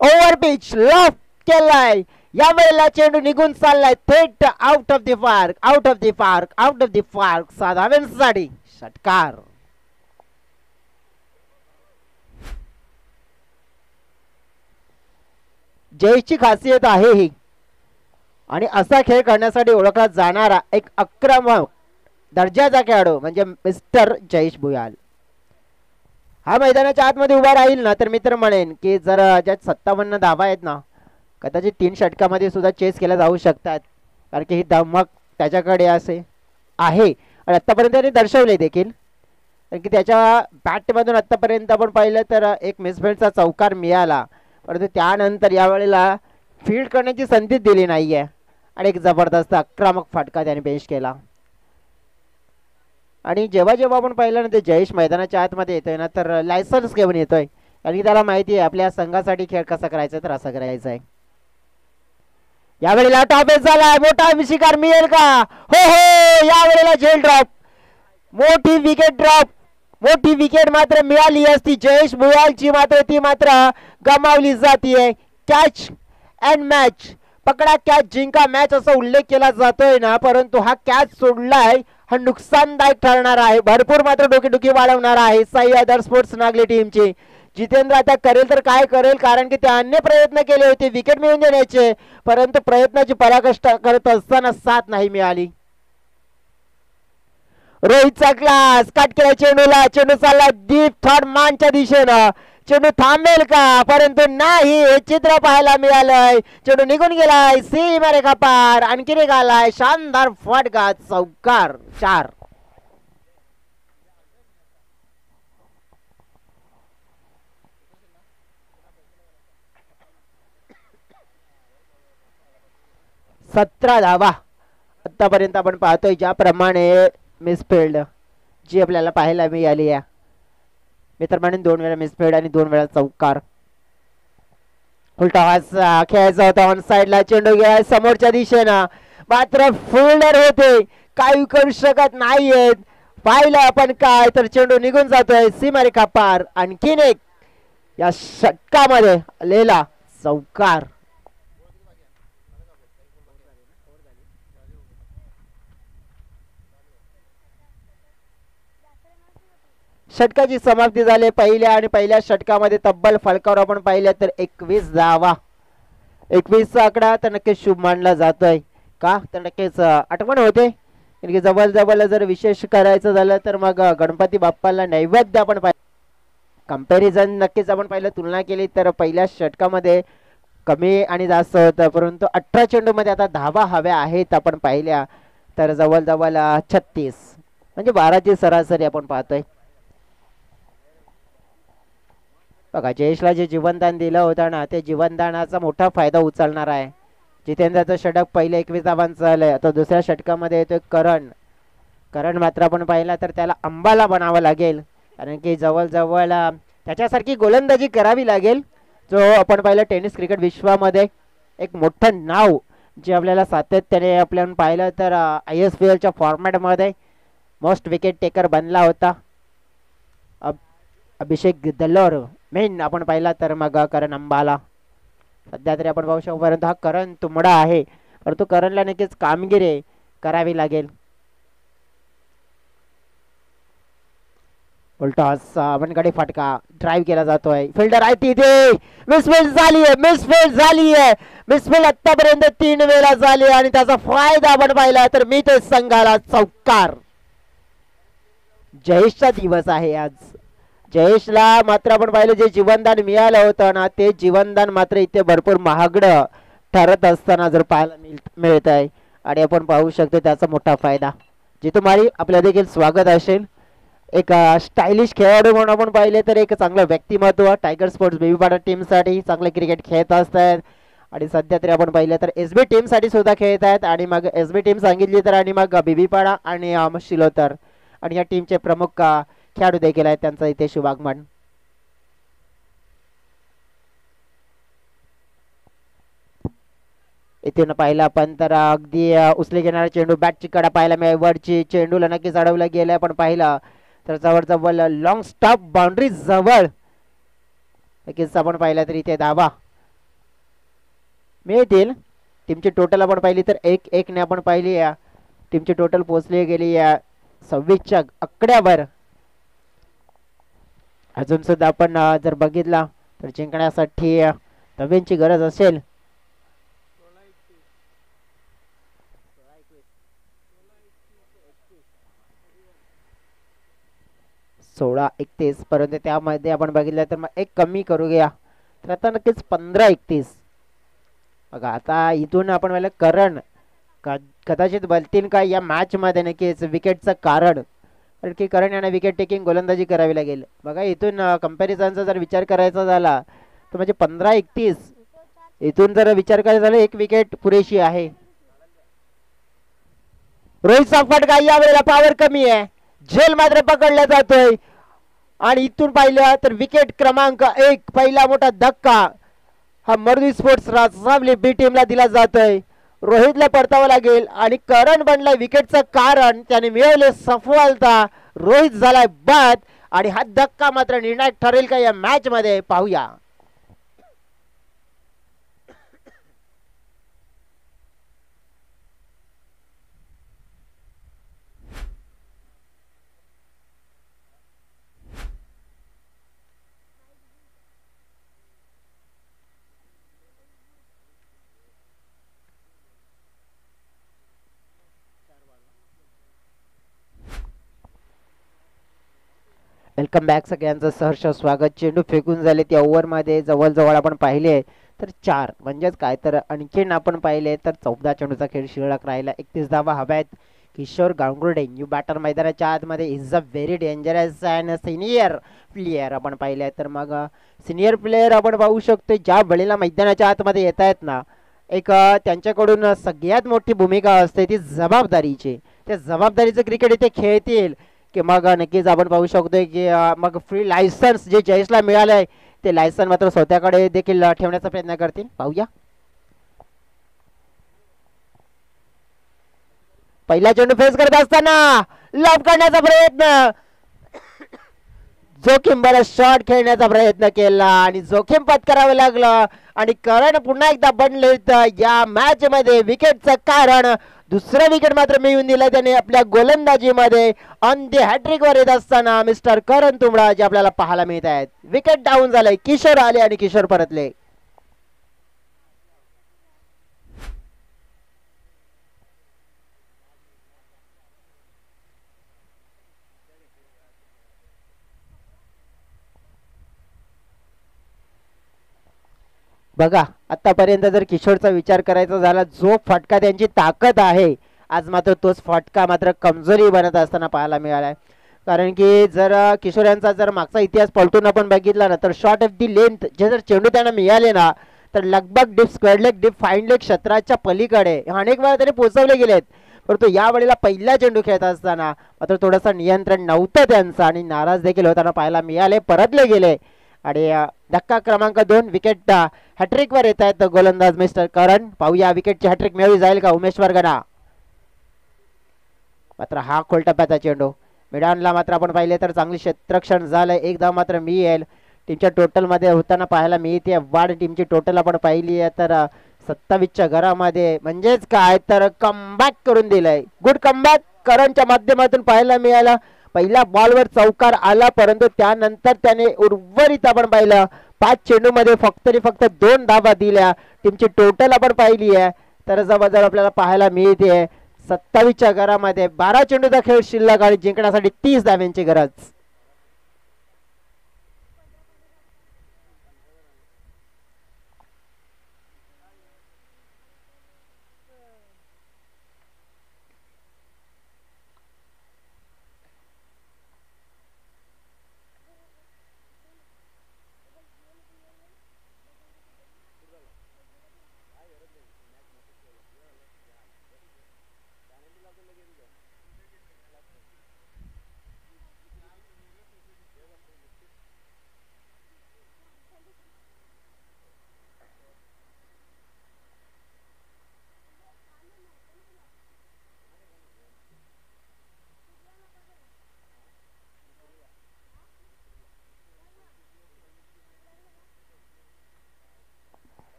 ओव्हर पिच लॉफ केलाय, या वेळेला चेंडू निघून चाललाय थेट out of the park, out of the park, out of the park. 7 धावांसाठी षटकार. जयची खासियत आहे ही, आणि असा खेळ करण्यासाठी ओळखला जाणारा एक आक्रमक दर्जाचा खेळाडू म्हणजे मिस्टर जयेश भुयाल. हा मैदानाच्या आतमध्ये उभा राहील ना तर मी तर म्हणेन की जर ज्यात 57 धावा आहेत ना, कदाचित 3 षटकामध्ये सुद्धा चेस केल्या जाऊ शकतात, कारण की ही धमक त्याच्याकडे असे आहे आणि आत्तापर्यंत त्याने दर्शवले देखील. कारण की त्याच्या बॅटमधून आत्तापर्यंत आपण पाहिलं तर एक मिसफील्डचा चौकार मिळाला, परंतु त्यानंतर यावेळेला फील्ड करण्याची संधी दिली नाहीये आणि एक जबरदस्त आक्रमक फटका त्याने पेश केला. आणि जेव्हा जेव्हा आपण पाहिलं ना ते जयेश मैदानाच्या आतमध्ये येतोय ना तर लायसन्स घेऊन येतोय, आणि त्याला माहिती आहे आपल्या संघासाठी खेळ कसा करायचा तर असा करायचा आहे. यावेळेला टॉप एज झालाय, मोठा शिकार मिळेल का? हो हो, यावेळेला झेल ड्रॉप, मोठी विकेट ड्रॉप, मोठी विकेट मात्र मिळाली असती जयेश भुयालची, मात्र ती मात्र गमावली जातीये. कॅच अँड मॅच, पकडा कॅच जिंका मॅच असा उल्लेख केला जातोय ना, परंतु हा कॅच सोडलाय हा नुकसानदायक ठरणार आहे, भरपूर मात्र डोकेडुखी वाढवणार आहे साई अदर स्पोर्ट्स नागली टीमची. जितेंद्र आता करेल तर काय करेल, कारण की त्याने प्रयत्न केले होते विकेट मिळवून देण्याचे, परंतु प्रयत्नाची पराकाष्ठा करत असताना साथ नाही मिळाली. रोहितचा क्लास काट केला चेंडूला, चेंडू चालला डीप थर्ड मानच्या दिशेनं, चेंडू थांबेल का? परंतु नाही, हे चित्र पाहायला मिळालंय. चेंडू निघून गेलाय सीमारेखा पार, आणखी निघालाय शानदार फटका, चौकार. 4. सतरा धावा आतापर्यंत आपण पाहतोय, ज्याप्रमाणे मिसफील्ड जी आपल्याला पाहायला मिळाली आहे. मी तर म्हणेन 2 वेळा मिसफील्ड आणि 2 वेळा चौकार. उलटा खेळायचा होता ऑन साइडला, चेंडू गेला समोरच्या दिशेनं, मात्र फिल्डर होते काही करू शकत नाहीयेत. पाहिलं आपण काय तर चेंडू निघून जातोय सीमारेखा पार, आणखीन एक या षटकामध्ये आलेला चौकार. षटकाची समाप्ती झाली पहिल्या षटकामध्ये. तब्बल फलकावर आपण पाहिलं तर 21 धावा, 21 आकडा तर नक्कीच शुभ मानला जातोय का, तर नक्कीच आठवण होते की जवळ जर विशेष करायचं झालं तर मग गणपती बाप्पाला नैवेद्य आपण कंपॅरिझन नक्कीच आपण पाहिलं, तुलना केली तर पहिल्या षटकामध्ये कमी आणि जास्त होतं, परंतु 18 चेंडूमध्ये आता धावा हव्या आहेत आपण पाहिल्या तर जवळ 36 म्हणजे 12ची सरासरी आपण पाहतोय. बघा जयेशला जे जीवनदान दिलं होतं ना, ते जीवनदानाचा मोठा फायदा उचलणार आहे. जितेंद्रचं षटक पहिले 21 धावांचं आलंय, आता दुसऱ्या षटकामध्ये येतोय करण मात्र आपण पाहिला तर त्याला अंबाला बनावं लागेल, कारण की जवळ त्याच्यासारखी गोलंदाजी करावी लागेल, जो आपण पाहिलं टेनिस क्रिकेट विश्वामध्ये एक मोठं नाव जे आपल्याला सातत्याने आपल्याला पाहिलं तर ISPLच्या फॉर्मॅटमध्ये मोस्ट विकेट टेकर बनला होता अभिषेक दल्लोर मेन आपण पाहिला तर मग करण अंबाला. सध्या तरी आपण पाहू शकतो, परंतु हा करण तुंबडा आहे, परंतु करणला नक्कीच कामगिरी करावी लागेल. उलटा आपणकडे फटका ड्राईव्ह केला जातोय, फिल्डर आहे तिथे, मिसफील्ड झालीये. मिसफील्ड आतापर्यंत 3 वेळा झाली आणि त्याचा फायदा आपण पाहिला तर मी ते संघाला चौकार. जयेशचा दिवस आहे आज. जयेशला मात्र आपण पाहिलं जे जीवनदान मिळालं होतं ना, ते जीवनदान मात्र इथे भरपूर महागडं ठरत असताना जर पाहायला मिळत आहे, आणि आपण पाहू शकतो त्याचा मोठा फायदा. जितुमारी आपल्या देखील स्वागत असेल. एक स्टायलिश खेळाडू म्हणून आपण पाहिले तर एक चांगलं व्यक्तिमत्व टायगर स्पोर्ट्स बेबीपाडा टीमसाठी चांगले क्रिकेट खेळत असतात, आणि सध्या तरी आपण पाहिलं तर SB टीमसाठी सुद्धा खेळत आहेत, आणि मग SB टीम सांगितली तर आणि मग बेबीपाडा आणि शिलोतर आणि या टीमचे प्रमुख खेळाडू देखील आहेत, त्यांचं इथे शुभागमन. इथून पाहिलं आपण तर अगदी उचले घेणारा चेंडू बॅटची कडा पाहायला मिळेल, वरची चेंडूला नक्कीच अडवलं गेलं, पण पाहिलं तर जवळ जवळ लॉंग स्टॉप बाउंड्री जवळ नक्कीच आपण पाहिलं तर इथे धावा मिळतील. टीमची टोटल आपण पाहिली तर 1-1 ने आपण पाहिली. या टीमची टोटल पोहोचली गेली या 26च्या आकड्यावर. अजून सुद्धा आपण जर बघितला तर जिंकण्यासाठी नवीनची गरज असेल. सोळा 31, परंतु त्यामध्ये आपण बघितलं तर मग एक कमी करू घ्या तर आता नक्कीच 15-31. बघा आता इथून आपण पाहिलं करण कदाचित बोलतील का या मॅच मध्ये नक्कीच विकेटचं कारण की करण यांना विकेट टेकिंग गोलंदाजी करावी लागेल. बघा इथून कंपॅरिझनचा जर विचार करायचा झाला तर म्हणजे 15-31 इथून जर विचार करायचा झाला एक विकेट पुरेशी आहे. रोहितचा फटका यावेळेला पॉवर कमी आहे, झेल मात्र पकडला जातोय आणि इथून पाहिलं तर विकेट क्रमांक 1 पहिला मोठा धक्का हा मरुदी स्पोर्ट्स राजसावली बी टीमला दिला जातोय. रोहितला परतावं लागेल आणि करण बनलाय विकेटचं कारण, त्याने मिळवले सफलता. रोहित झालाय बाद आणि हा धक्का मात्र निर्णायक ठरेल का या मॅच मध्ये पाहूया. वेलकम बॅक सगळ्यांचं सहर्ष स्वागत. चेंडू फेकून झाले त्या ओव्हरमध्ये जवळजवळ आपण पाहिले तर 4 म्हणजेच काय तर आणखीन आपण पाहिले तर 14 चेंडूचा खेळ शिल्लक राहिला. 31 धावा हव्या आहेत. किशोर गांगुर्डे न्यू बॅटर मैदानाच्या आतमध्ये is a very dangerous and senior player आपण पाहिले. तर मग सिनियर प्लेयर आपण पाहू शकतो ज्या वेळेला मैदानाच्या आतमध्ये येत आहेत ना, एक त्यांच्याकडून सगळ्यात मोठी भूमिका असते ती जबाबदारीची. त्या जबाबदारीचं क्रिकेट इथे खेळतील की मग नक्कीच आपण पाहू शकतोय की मग फ्री लायसन्स जे जयेशला मिळालंय ते लायसन्स मात्र स्वतःकडे देखील ठेवण्याचा प्रयत्न करतील. पाहूया. पहिला चेंडू फेस करत असताना लॉब करण्याचा प्रयत्न, जोखीम बरं शॉट खेळण्याचा प्रयत्न केला आणि जोखीम पत्करावं लागलं आणि करण पुन्हा एकदा बनले या मॅच मध्ये विकेटचं कारण. दुसरं विकेट मात्र मिळवून दिलं त्याने आपल्या गोलंदाजीमध्ये. ऑन दी हॅट्रिक वर येत असताना मिस्टर करण तुंबडा जे आपल्याला पाहायला मिळत आहेत. विकेट डाऊन झालंय, किशोर आले आणि किशोर परतले. बघा आतापर्यंत जर किशोरचा विचार करायचा झाला, जो फटका त्यांची ताकद आहे आज मात्र तोच फटका मात्र कमजोरी बनत असताना पाहायला मिळालाय. कारण की जर किशोर यांचा जर मागचा इतिहास पलटून आपण बघितला ना तर शॉर्ट ऑफ दी लेंथ जे जर चेंडू त्यांना मिळाले ना तर लगभग deep square leg deep fine leg क्षेत्राच्या पलीकडे अनेक वेळा तरी पोहोचवले गेलेत. परंतु या वेळेला पहिला चेंडू खेळत असताना मात्र थोडंसं नियंत्रण नव्हतं त्यांचं आणि नाराज देखील होताना पाहायला मिळाले, परतले गेले. आणि धक्का क्रमांक 2 विकेट हॅट्रिक वर येत आहेत गोलंदाज मिस्टर करण. पाहूया विकेटची हॅट्रिक मिळवली जाईल का उमेश वर्गना. मात्र हा खोलटप्प्याचा चेंडू मिडानला मात्र आपण पाहिले तर चांगली क्षेत्ररक्षण झालंय. एक धाव मात्र मिळेल. टीमच्या टोटल मध्ये होताना पाहायला मिळते वाढ. टीमची टोटल आपण पाहिली आहे तर 27च्या घरामध्ये म्हणजेच काय तर कमबॅक करून दिलंय. गुड कमबॅक करणच्या माध्यमातून पाहायला मिळाला. पहिल्या बॉलवर चौकार आला परंतु त्यानंतर त्याने उर्वरित आपण पाहिलं 5 चेंडू मध्ये फक्त 2 धावा दिल्या. टीमची टोटल आपण पाहिली आहे तर जवळजवळ आपल्याला पाहायला मिळते 27च्या घरामध्ये 12 चेंडूचा खेळ शिल्लक आणि जिंकण्यासाठी 30 धाव्यांची गरज.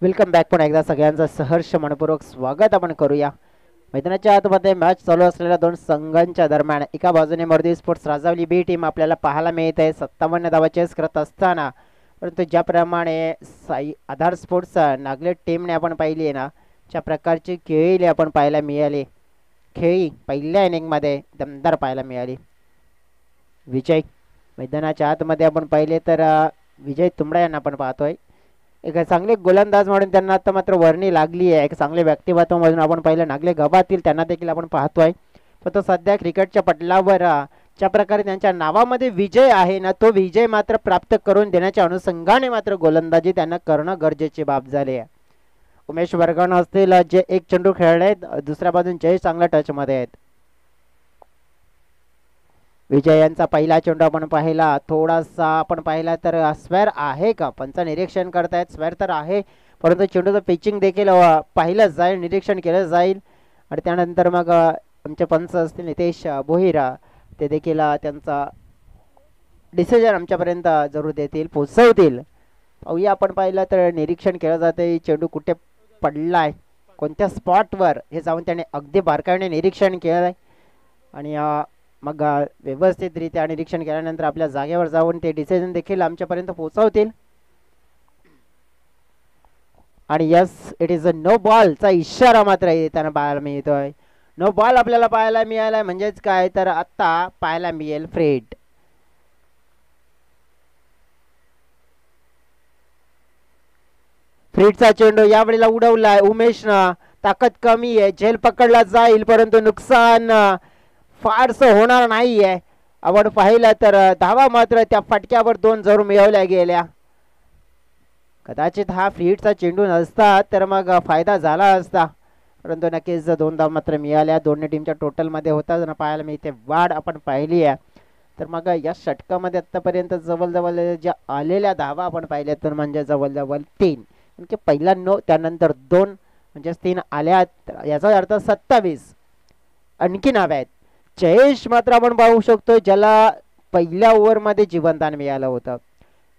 Welcome back. पुन्हा एकदा सगळ्यांचं सहर्ष मनपूर्वक स्वागत आपण करूया. मैदानाच्या आतमध्ये मॅच चालू असलेल्या दोन संघांच्या दरम्यान एका बाजूने मारुती स्पोर्ट्स राजावली बी टीम आपल्याला पाहायला मिळत आहे 57 धावा चेस करत असताना, परंतु ज्याप्रमाणे साई आधार स्पोर्ट्स नागलेट टीमने आपण पाहिली आहे ना, ज्या प्रकारची खेळी आपण पाहायला मिळाली, खेळी पहिल्या इनिंगमध्ये दमदार पाहायला मिळाली. विजय मैदानाच्या आतमध्ये आपण पाहिले तर विजय तुंबडा यांना आपण पाहतोय. एक चांगले गोलंदाज म्हणून त्यांना आता मात्र वर्णी लागली आहे. एक चांगले व्यक्तिमत्व म्हणून आपण पाहिलं नागले गबातील त्यांना देखील आपण पाहतोय. पण तो सध्या क्रिकेटच्या पटलावर ज्या प्रकारे त्यांच्या नावामध्ये विजय आहे ना, तो विजय मात्र प्राप्त करून देण्याच्या अनुषंगाने मात्र गोलंदाजी त्यांना करणं गरजेची बाब झाली आहे. उमेश वर्गण असतील जे एक चेंडू खेळले आहेत, दुसऱ्या बाजून जय चांगल्या टच मध्ये आहेत. विजय यांचा पहिला चेंडू आपण पाहिला, थोडासा आपण पाहिला तर स्क्वेअर आहे का, पंच निरीक्षण करतायत. स्क्वेअर तर आहे, परंतु चेंडूचं पिचिंग देखील पाहिलं जाईल, निरीक्षण केलं जाईल. आणि त्यानंतर मग आमचे पंच असतील नितेश बोहिरा, ते देखील त्यांचा डिसिजन आमच्यापर्यंत जरूर देतील, पोचवतील. पाहूया आपण पाहिलं तर निरीक्षण केलं जाते चेंडू कुठे पडलाय, कोणत्या स्पॉटवर हे जाऊन त्याने अगदी बारकाईने निरीक्षण केलं आहे. आणि मग व्यवस्थितरित्या निरीक्षण केल्यानंतर आपल्या जागेवर जाऊन ते डिसिजन देखील आमच्यापर्यंत पोहोचवतील. आणि yes, it is a no बॉलचा इशारा मात्र त्यांना पाहायला मिळतोय. नो बॉल आपल्याला पाहायला मिळालाय, म्हणजेच काय तर आता पाहायला मिळेल फ्रेड. फ्रीडचा चेंडू यावेळेला उडवलाय उमेशनं, ताकद कमी आहे, झेल पकडला जाईल परंतु नुकसान फारसं होणार नाहीये. आपण पाहिलं तर धावा मात्र त्या फटक्यावर 2 जरूर मिळवल्या गेल्या. कदाचित हा फ्रीडचा चेंडू नसता तर मग फायदा झाला असता, परंतु नक्कीच 2 धावा मात्र मिळाल्या. दोन्ही टीमच्या टोटल मध्ये होता पाहायला मिळते वाढ आपण पाहिली आहे. तर मग या षटकामध्ये आतापर्यंत जवळजवळ ज्या आलेल्या धावा आपण पाहिल्या तर म्हणजे जवळजवळ 3, म्हणजे पहिला 9 त्यानंतर 2 म्हणजे 3 आल्या. याचा अर्थ 27 आणखी नावे आहेत. जयेश मात्र आपण पाहू शकतो ज्याला पहिल्या ओव्हरमध्ये जीवनदान मिळालं होतं.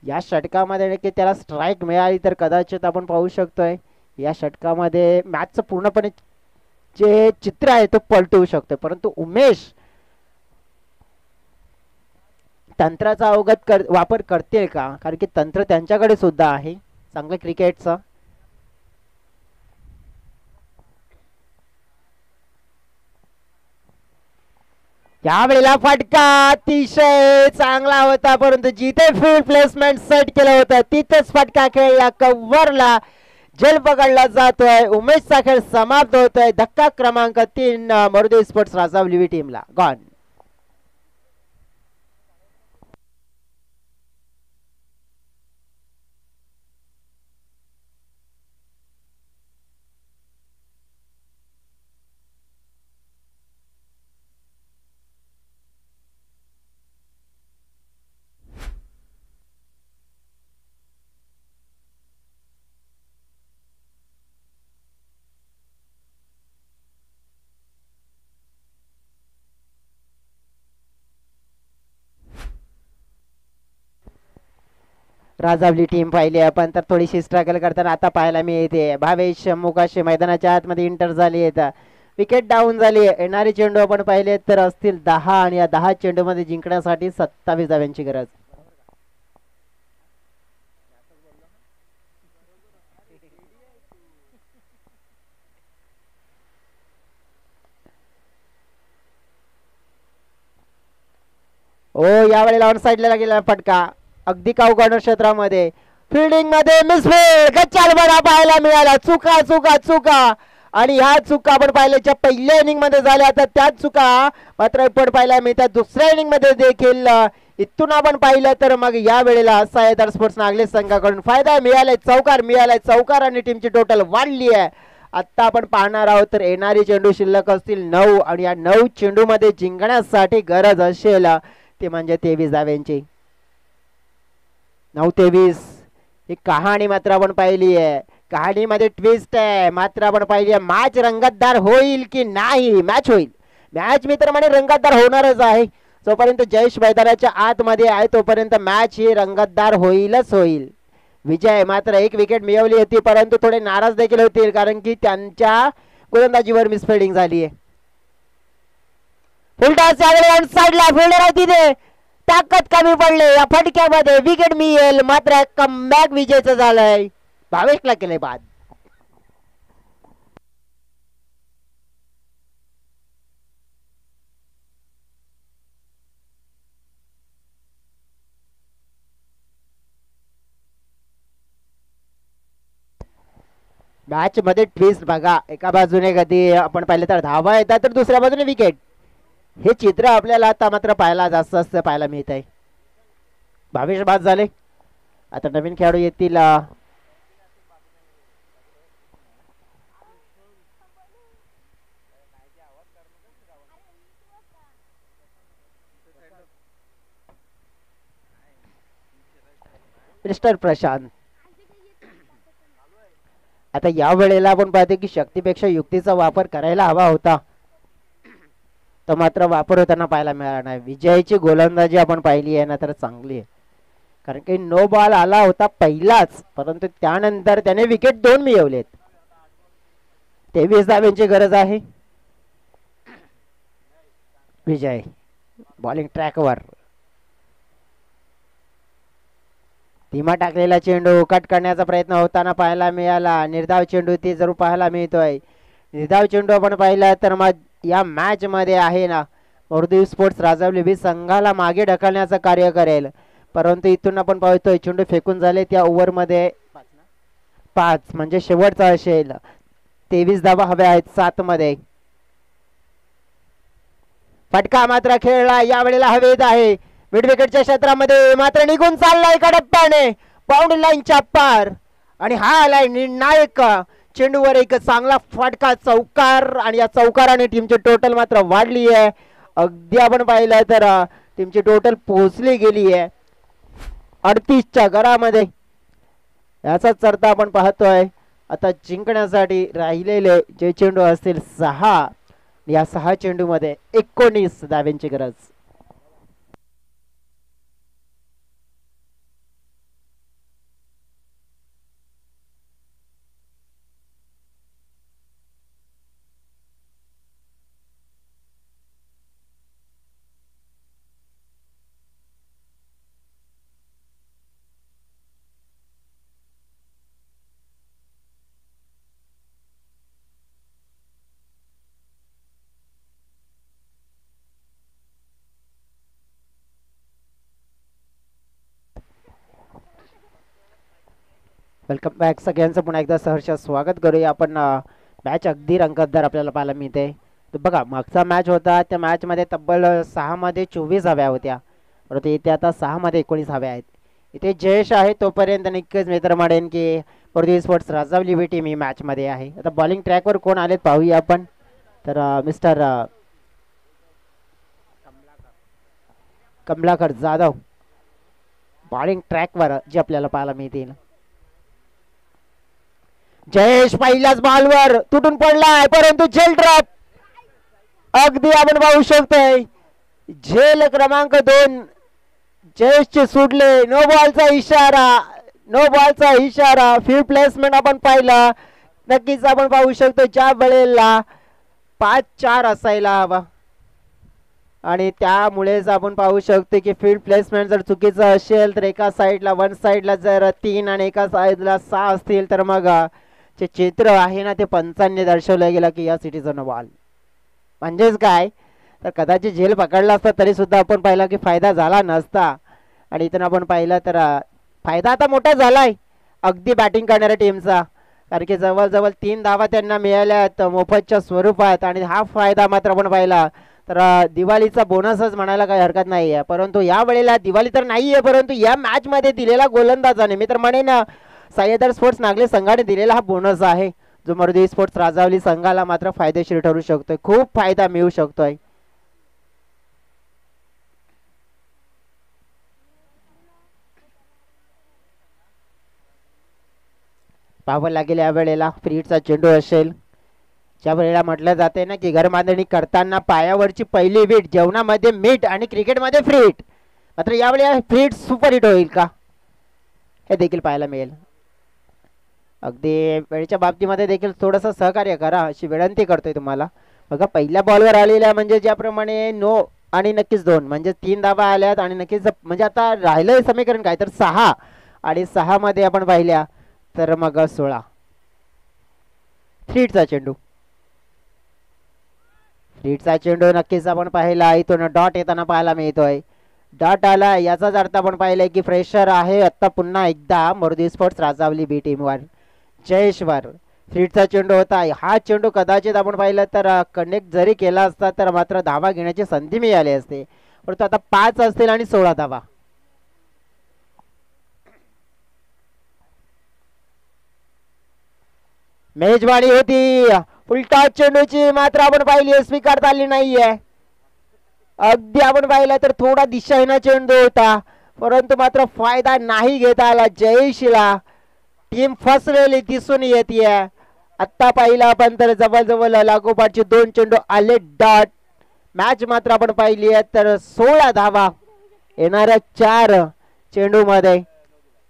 या षटकामध्ये की त्याला स्ट्राईक मिळाली तर कदाचित आपण पाहू शकतोय या षटकामध्ये मॅचचं पूर्णपणे जे चित्र आहे तो पलटवू शकतोय. परंतु उमेश तंत्राचा अवगत वापर करतील का, कारण की तंत्र त्यांच्याकडे सुद्धा आहे चांगलं क्रिकेटचं. यावेळेला फटका अतिशय चांगला होता, परंतु जिथे फील्ड प्लेसमेंट सेट केलं होतं तिथेच फटका खेळला, कव्हरला झेल पकडला जातोय. उमेशचा खेळ समाप्त होतोय. धक्का क्रमांक 3 मारुती स्पोर्ट्स राजावली टीमला गॉन. राजावली टीम पाहिली आपण तर थोडीशी स्ट्रगल करताना आता पाहायला मिळते. भावेश मुकाशे मैदानाच्या आतमध्ये इंटर झाली आहे, विकेट डाऊन झाली. येणारे चेंडू आपण पाहिले तर असतील 10 आणि या 10 चेंडू मध्ये जिंकण्यासाठी 27 धाव्यांची गरज. ओ यावेळेला ऑन साइडला गेला फटका अगदी काऊ कॉर्नर क्षेत्रामध्ये. फिल्डिंग मध्ये मिसफील्ड, गच्चाल बरा पाहायला मिळाला. चुका चुका चुका आणि ह्या चुका आपण पाहिल्याच्या पहिल्या इनिंग मध्ये झाल्या, तर त्याच चुका मात्र आपण पाहायला मिळतात दुसऱ्या इनिंग मध्ये देखील. इथून आपण पाहिलं तर मग या वेळेला सायदार स्पोर्ट्स नागले संघाकडून फायदा मिळालाय, चौकार मिळालाय. चौकार आणि टीमची टोटल वाढली आहे. आता आपण पाहणार आहोत तर येणारी चेंडू शिल्लक असतील 9 आणि या 9 चेंडू मध्ये जिंकण्यासाठी गरज असेल ते म्हणजे 23 धाव्यांची. 9-23 ही कहाणी मात्र आपण पाहिली आहे. कहाणीमध्ये ट्विस्ट आहे मात्र आपण पाहिली आहे. मॅच रंगतदार होईल की नाही? मॅच होईल. मॅच मित्र म्हणे रंगतदार होणारच आहे. जोपर्यंत जयेश मैदानाच्या आतमध्ये आहे तोपर्यंत मॅच ही रंगतदार होईलच होईल. विजय मात्र एक विकेट मिळवली होती, परंतु थोडे नाराज देखील होतील कारण की त्यांच्या गोलंदाजीवर मिसफिल्डिंग झाली आहे. फुलटॉस साईडला फिल्डर आहे तिथे, ताकद कमी पडले या फटक्यामध्ये, विकेट मिळेल मात्र कमबॅक विजयचं झालंय. भावेशला केले बाद. मॅच मध्ये ट्विस्ट बघा, एका बाजूने कधी आपण पाहिलं तर धावा येतात तर दुसऱ्या बाजूने विकेट. हे चित्र आपल्याला आता मात्र पाहायला जास्त पाहायला मिळत आहे. भावेश बाद झाले. आता नवीन खेळाडू येतील. मिस्टर प्रशांत. आता या वेळेला आपण पाहतो की शक्तीपेक्षा युक्तीचा वापर करायला हवा होता, तो मात्र वापर होताना पाहायला मिळाला नाही. विजयची गोलंदाजी आपण पाहिली आहे ना तर चांगली आहे, कारण की नो बॉल आला होता पहिलाच, परंतु त्यानंतर त्याने विकेट 2 मिळवलेत. 23 धावांची गरज आहे. विजय बॉलिंग ट्रॅकवर, धीमा टाकलेला चेंडू कट करण्याचा प्रयत्न होताना पाहायला मिळाला. निर्धाव चेंडू ती जरूर पाहायला मिळतोय. निर्धाव चेंडू आपण पाहिला तर मग या मॅच मध्ये आहे ना मोरदेव स्पोर्ट्स राजावली संघाला मागे ढकलण्याचं कार्य करेल, परंतु इथून आपण पाहतोय चेंडू फेकून झाले त्या ओव्हर मध्ये 5 म्हणजे शेवटचा असेल. 23 धावा हव्या आहेत 7 मध्ये. फटका मात्र खेळला या वेळेला हवेत आहे. मिड विकेटच्या क्षेत्रामध्ये मात्र निघून चाललाय एका टप्प्याने बाउंड्री लाईनच्या पार, आणि हा आलाय निर्णायक चेंडूवर एक चांगला फटका, चौकार, आणि या चौकाराने टीमची टोटल मात्र वाढली आहे. अगदी आपण पाहिलं तर टीमची टोटल पोहोचली गेली आहे 38च्या घरामध्ये. याचाच अर्थ आपण पाहतोय आता जिंकण्यासाठी राहिलेले जे चेंडू असतील 6, या 6 चेंडू मध्ये 19 धावांची गरज. वेलकम बॅक सगळ्यांचं पुन्हा एकदा सहर्ष स्वागत करूया. आपण मॅच अगदी रंगतदार आपल्याला पाहायला मिळते. तर बघा मागचा मॅच होता त्या मॅच मध्ये तब्बल 6 मध्ये 24 हव्या होत्या, परंतु इथे आता 6 मध्ये 19 हव्या आहेत. इथे जयेश आहे तोपर्यंत नक्कीच मित्र म्हणेन की मोरदेव स्पोर्ट्स राजावली ही टीम ही मॅच मध्ये आहे. आता बॉलिंग ट्रॅकवर कोण आलेत पाहूया आपण. तर मिस्टर कमलाकर जाधव बॉलिंग ट्रॅकवर जे आपल्याला पाहायला मिळतील. जयेश पहिल्याच बॉलवर तुटून पडलाय, परंतु झेल ड्रॉप अगदी आपण पाहू शकतोय. झेल क्रमांक 2 जयेशचे सुटले. नो बॉलचा इशारा, नो बॉलचा इशारा. फील्ड प्लेसमेंट आपण पाहिला, नक्कीच आपण पाहू शकतो ज्या वेळेला 5-4 असायला हवा, आणि त्यामुळेच आपण पाहू शकतो की फील्ड प्लेसमेंट जर चुकीचं असेल तर एका साईडला 1 साईडला जर 3 आणि एका साईडला 6 असतील तर मग जे चित्र आहे ना ते पंचांनी दर्शवलं गेलं की या सिटीचा नो बॉल. म्हणजेच काय तर कदाचित झेल पकडला असता तरी सुद्धा आपण पाहिला की फायदा झाला नसता, आणि इथून आपण पाहिलं तर फायदा आता मोठा झालाय अगदी बॅटिंग करणाऱ्या टीमचा, कारण की जवळजवळ 3 धावा त्यांना मिळाल्या मोफतच्या स्वरूपात, आणि हा फायदा मात्र आपण पाहिला तर दिवाळीचा बोनसच म्हणायला काही हरकत नाही आहे. परंतु या वेळेला दिवाळी तर नाही आहे, परंतु या मॅच मध्ये दिलेला गोलंदाजाने मी तर म्हणेन सह्याद्री स्पोर्ट्स नागले संघाने दिलेला हा बोनस आहे, जो मोरदेव स्पोर्ट्स राजावली संघाला मात्र फायदेशीर ठरू शकतोय, खूप फायदा मिळू शकतोय. पाहावं लागेल या वेळेला फ्रीटचा चेंडू असेल. ज्या वेळेला म्हटलं जाते ना की घर बांधणी करताना पायावरची पहिली वीट, जेवणामध्ये मीठ आणि क्रिकेटमध्ये फ्रीट, मात्र यावेळेला फ्रीट सुपर हिट होईल का हे देखील पाहायला मिळेल. अगदी वेळेच्या बाबतीमध्ये देखील थोडंसं सहकार्य करा अशी विनंती करतोय तुम्हाला. बघा पहिल्या बॉलवर आलेल्या म्हणजे ज्याप्रमाणे नो आणि नक्कीच 2 म्हणजे 3 धावा आल्यात आणि नक्कीच म्हणजे आता राहिलंय समीकरण काय तर 6 आणि 6 मध्ये आपण पाहिल्या तर मग 16. फ्रीटचा चेंडू, फ्रीटचा चेंडू नक्कीच आपण पाहिला इथून डॉट येताना पाहायला मिळतोय. डॉट आला याचाच अर्थ आपण पाहिलंय की प्रेशर आहे आता पुन्हा एकदा मोरदी स्पोर्ट्स राजावली बी टीमवर. जयेश्वर फ्रीटचा चेंडू होता, हा चेंडू कदाचित आपण पाहिलं तर कनेक्ट जरी केला असता तर मात्र धावा घेण्याची संधी मिळाली असते, परंतु आता 5 असतील आणि 16 धावा. मेजवानी होती उलटा चेंडूची मात्र आपण पाहिली स्वीकारता आली नाहीये. अगदी आपण पाहिलं तर थोडा दिशाहीन चेंडू होता परंतु मात्र फायदा नाही घेता आला जयेशला. टीम फसलेली दिसून येते. आत्ता पाहिलं आपण तर जवळजवळ लागोपाठचे 2 चेंडू आले डॉट. मॅच मात्र आपण पाहिली आहे तर 16 धावा येणाऱ्या 4 चेंडू मध्ये.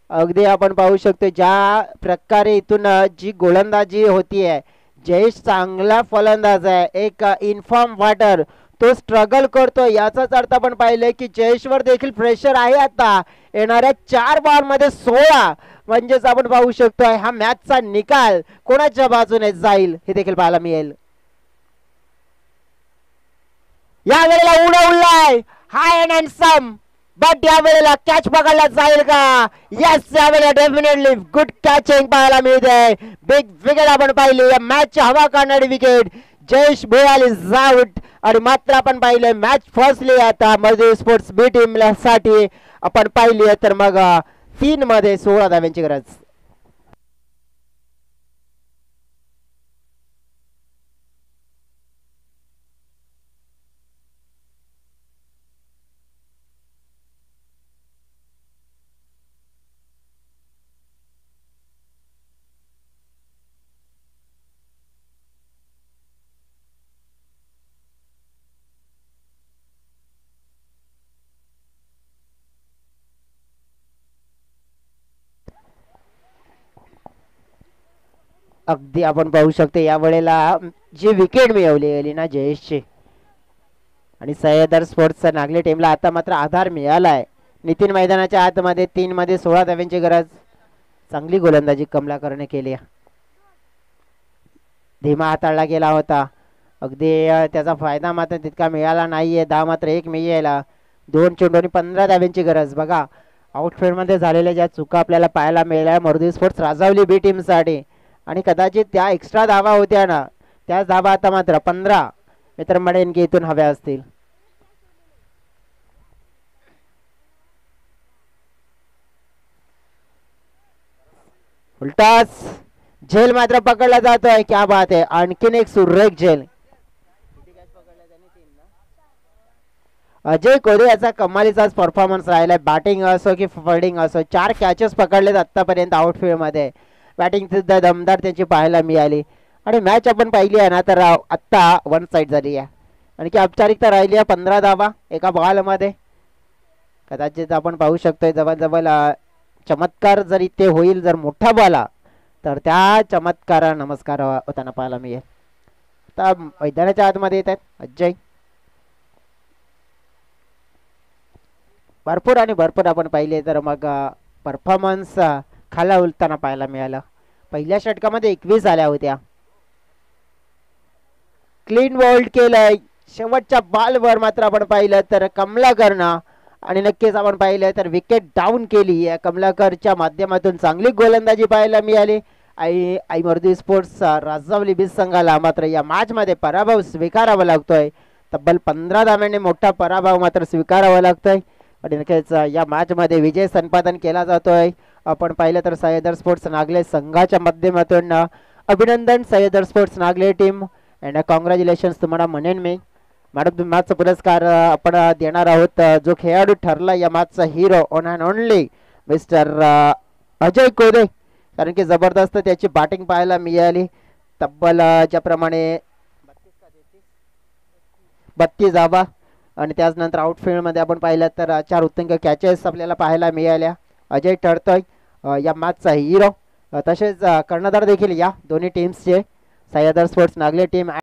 अगदी आपण पाहू शकतो ज्या प्रकारे इथून जी गोलंदाजी होतीये, जयेश चांगला फलंदाज आहे, एक इन्फॉर्म वाटर तो स्ट्रगल करतो याचाच अर्थ आपण पाहिलंय की जयेशवर देखील प्रेशर आहे. आता येणाऱ्या 4 बॉल मध्ये 16 म्हणजेच आपण पाहू शकतोय हा मॅचचा निकाल कोणाच्या बाजूने जाईल हे देखील पाहायला मिळेल. या वेळेला उडवलाय हाय अँड सम बट या वेळेला कॅच पकडला जाईल का? यस, या वेळेला डेफिनेटली गुड कॅचिंग पाहायला मिळते. बिग विकेट आपण पाहिली या मॅच हवा काढणारी विकेट. जयेश भोयाल इज आउट आणि मात्र आपण पाहिले मॅच फसली आता मोरदी स्पोर्ट्स बी टीम साठी. आपण पाहिली तर मग 3 मध्ये 16 धाव्यांची गरज. अगदी आपण पाहू शकतो या वेळेला जी विकेट मिळवली गेली ना जयेशची आणि सह्याद्री स्पोर्ट्सच्या नागले टीमला आता मात्र आधार मिळालाय. नितीन मैदानाच्या आतमध्ये 3 मध्ये 16 धाव्यांची गरज. चांगली गोलंदाजी कमलाकरने केली. धीमा हाताळला गेला होता. अगदी त्याचा फायदा मात्र तितका मिळाला नाहीये. 10 मात्र 1 मिळाला. 2 चेंडूंनी 15 धाव्यांची गरज. बघा आउटफील्ड मध्ये झालेल्या ज्या चुका आपल्याला पाहायला मिळाल्या मोरदी स्पोर्ट्स राजावली बी टीम साठी आणि कदाचित त्या एक्स्ट्रा धावा होत्या ना त्याच धावा आता मात्र 15 मित्र म्हणेन की इथून हव्या असतील. उलटाच झेल मात्र पकडला जातोय. क्या बात आहे, आणखीन एक सुरेख झेल. अजय कोहली याचा कमालीचाच परफॉर्मन्स राहिलाय. बॅटिंग असो की फिल्डिंग असो 4 कॅचेस पकडलेत आतापर्यंत आउटफील्ड मध्ये. बॅटिंग सुद्धा दमदार त्यांची पाहायला मिळाली आणि मॅच आपण पाहिली आहे ना तर आत्ता 1 साइड झाली आहे. आणखी औपचारिकता राहिली आहे 15 धावा एका बॉल मध्ये. कदाचित आपण पाहू शकतोय जवळजवळ चमत्कार जर इथे होईल जर मोठा बॉला तर त्या चमत्कारा नमस्कार होताना पाहायला मिळेल. आता मैदानाच्या आतमध्ये येत आहेत अजय. भरपूर आणि भरपूर आपण पाहिले तर मग परफॉर्मन्स खाला उलताना पाहायला मिळालं. पहिल्या षटकामध्ये 21 आल्या होत्या. क्लीन बोल्ड केलंय शेवटच्या बॉलवर मात्र आपण पाहिलं तर कमलाकरनं आणि नक्कीच आपण पाहिलं तर विकेट डाऊन केली. कमलाकरच्या माध्यमातून चांगली गोलंदाजी पाहायला मिळाली. आई मोरदी स्पोर्ट्स राजावली बीज संघाला मात्र या मॅच मध्ये पराभव स्वीकारावा लागतोय. तब्बल 15 धाव्यांनी मोठा पराभव मात्र स्वीकारावा लागतोय आणि नक्कीच या मॅच मध्ये विजय संपादन केला जातोय. आपण पाहिलं तर सह्याद्री स्पोर्ट्स नागले संघाच्या माध्यमातून अभिनंदन Sahyadri sports Nagle team and congratulations तुम्हाला म्हणेन मी. मॅडम मॅचचा पुरस्कार आपण देणार आहोत. जो खेळाडू ठरला या मॅचचा hero on and only mister Ajay Kode, कारण की जबरदस्त त्याची बॅटिंग पाहायला मिळाली. तब्बल ज्याप्रमाणे 32 धावा आणि त्याचनंतर आउटफील्ड मध्ये आपण पाहिलं तर 4 उत्तुंग कॅचेस आपल्याला पाहायला मिळाल्या. अजय ठरतोय या मॅचचा हिरो. तसेच कर्णधार देखील या दोन्ही टीम्सचे सह्याद्री स्पोर्ट्स नागले टीम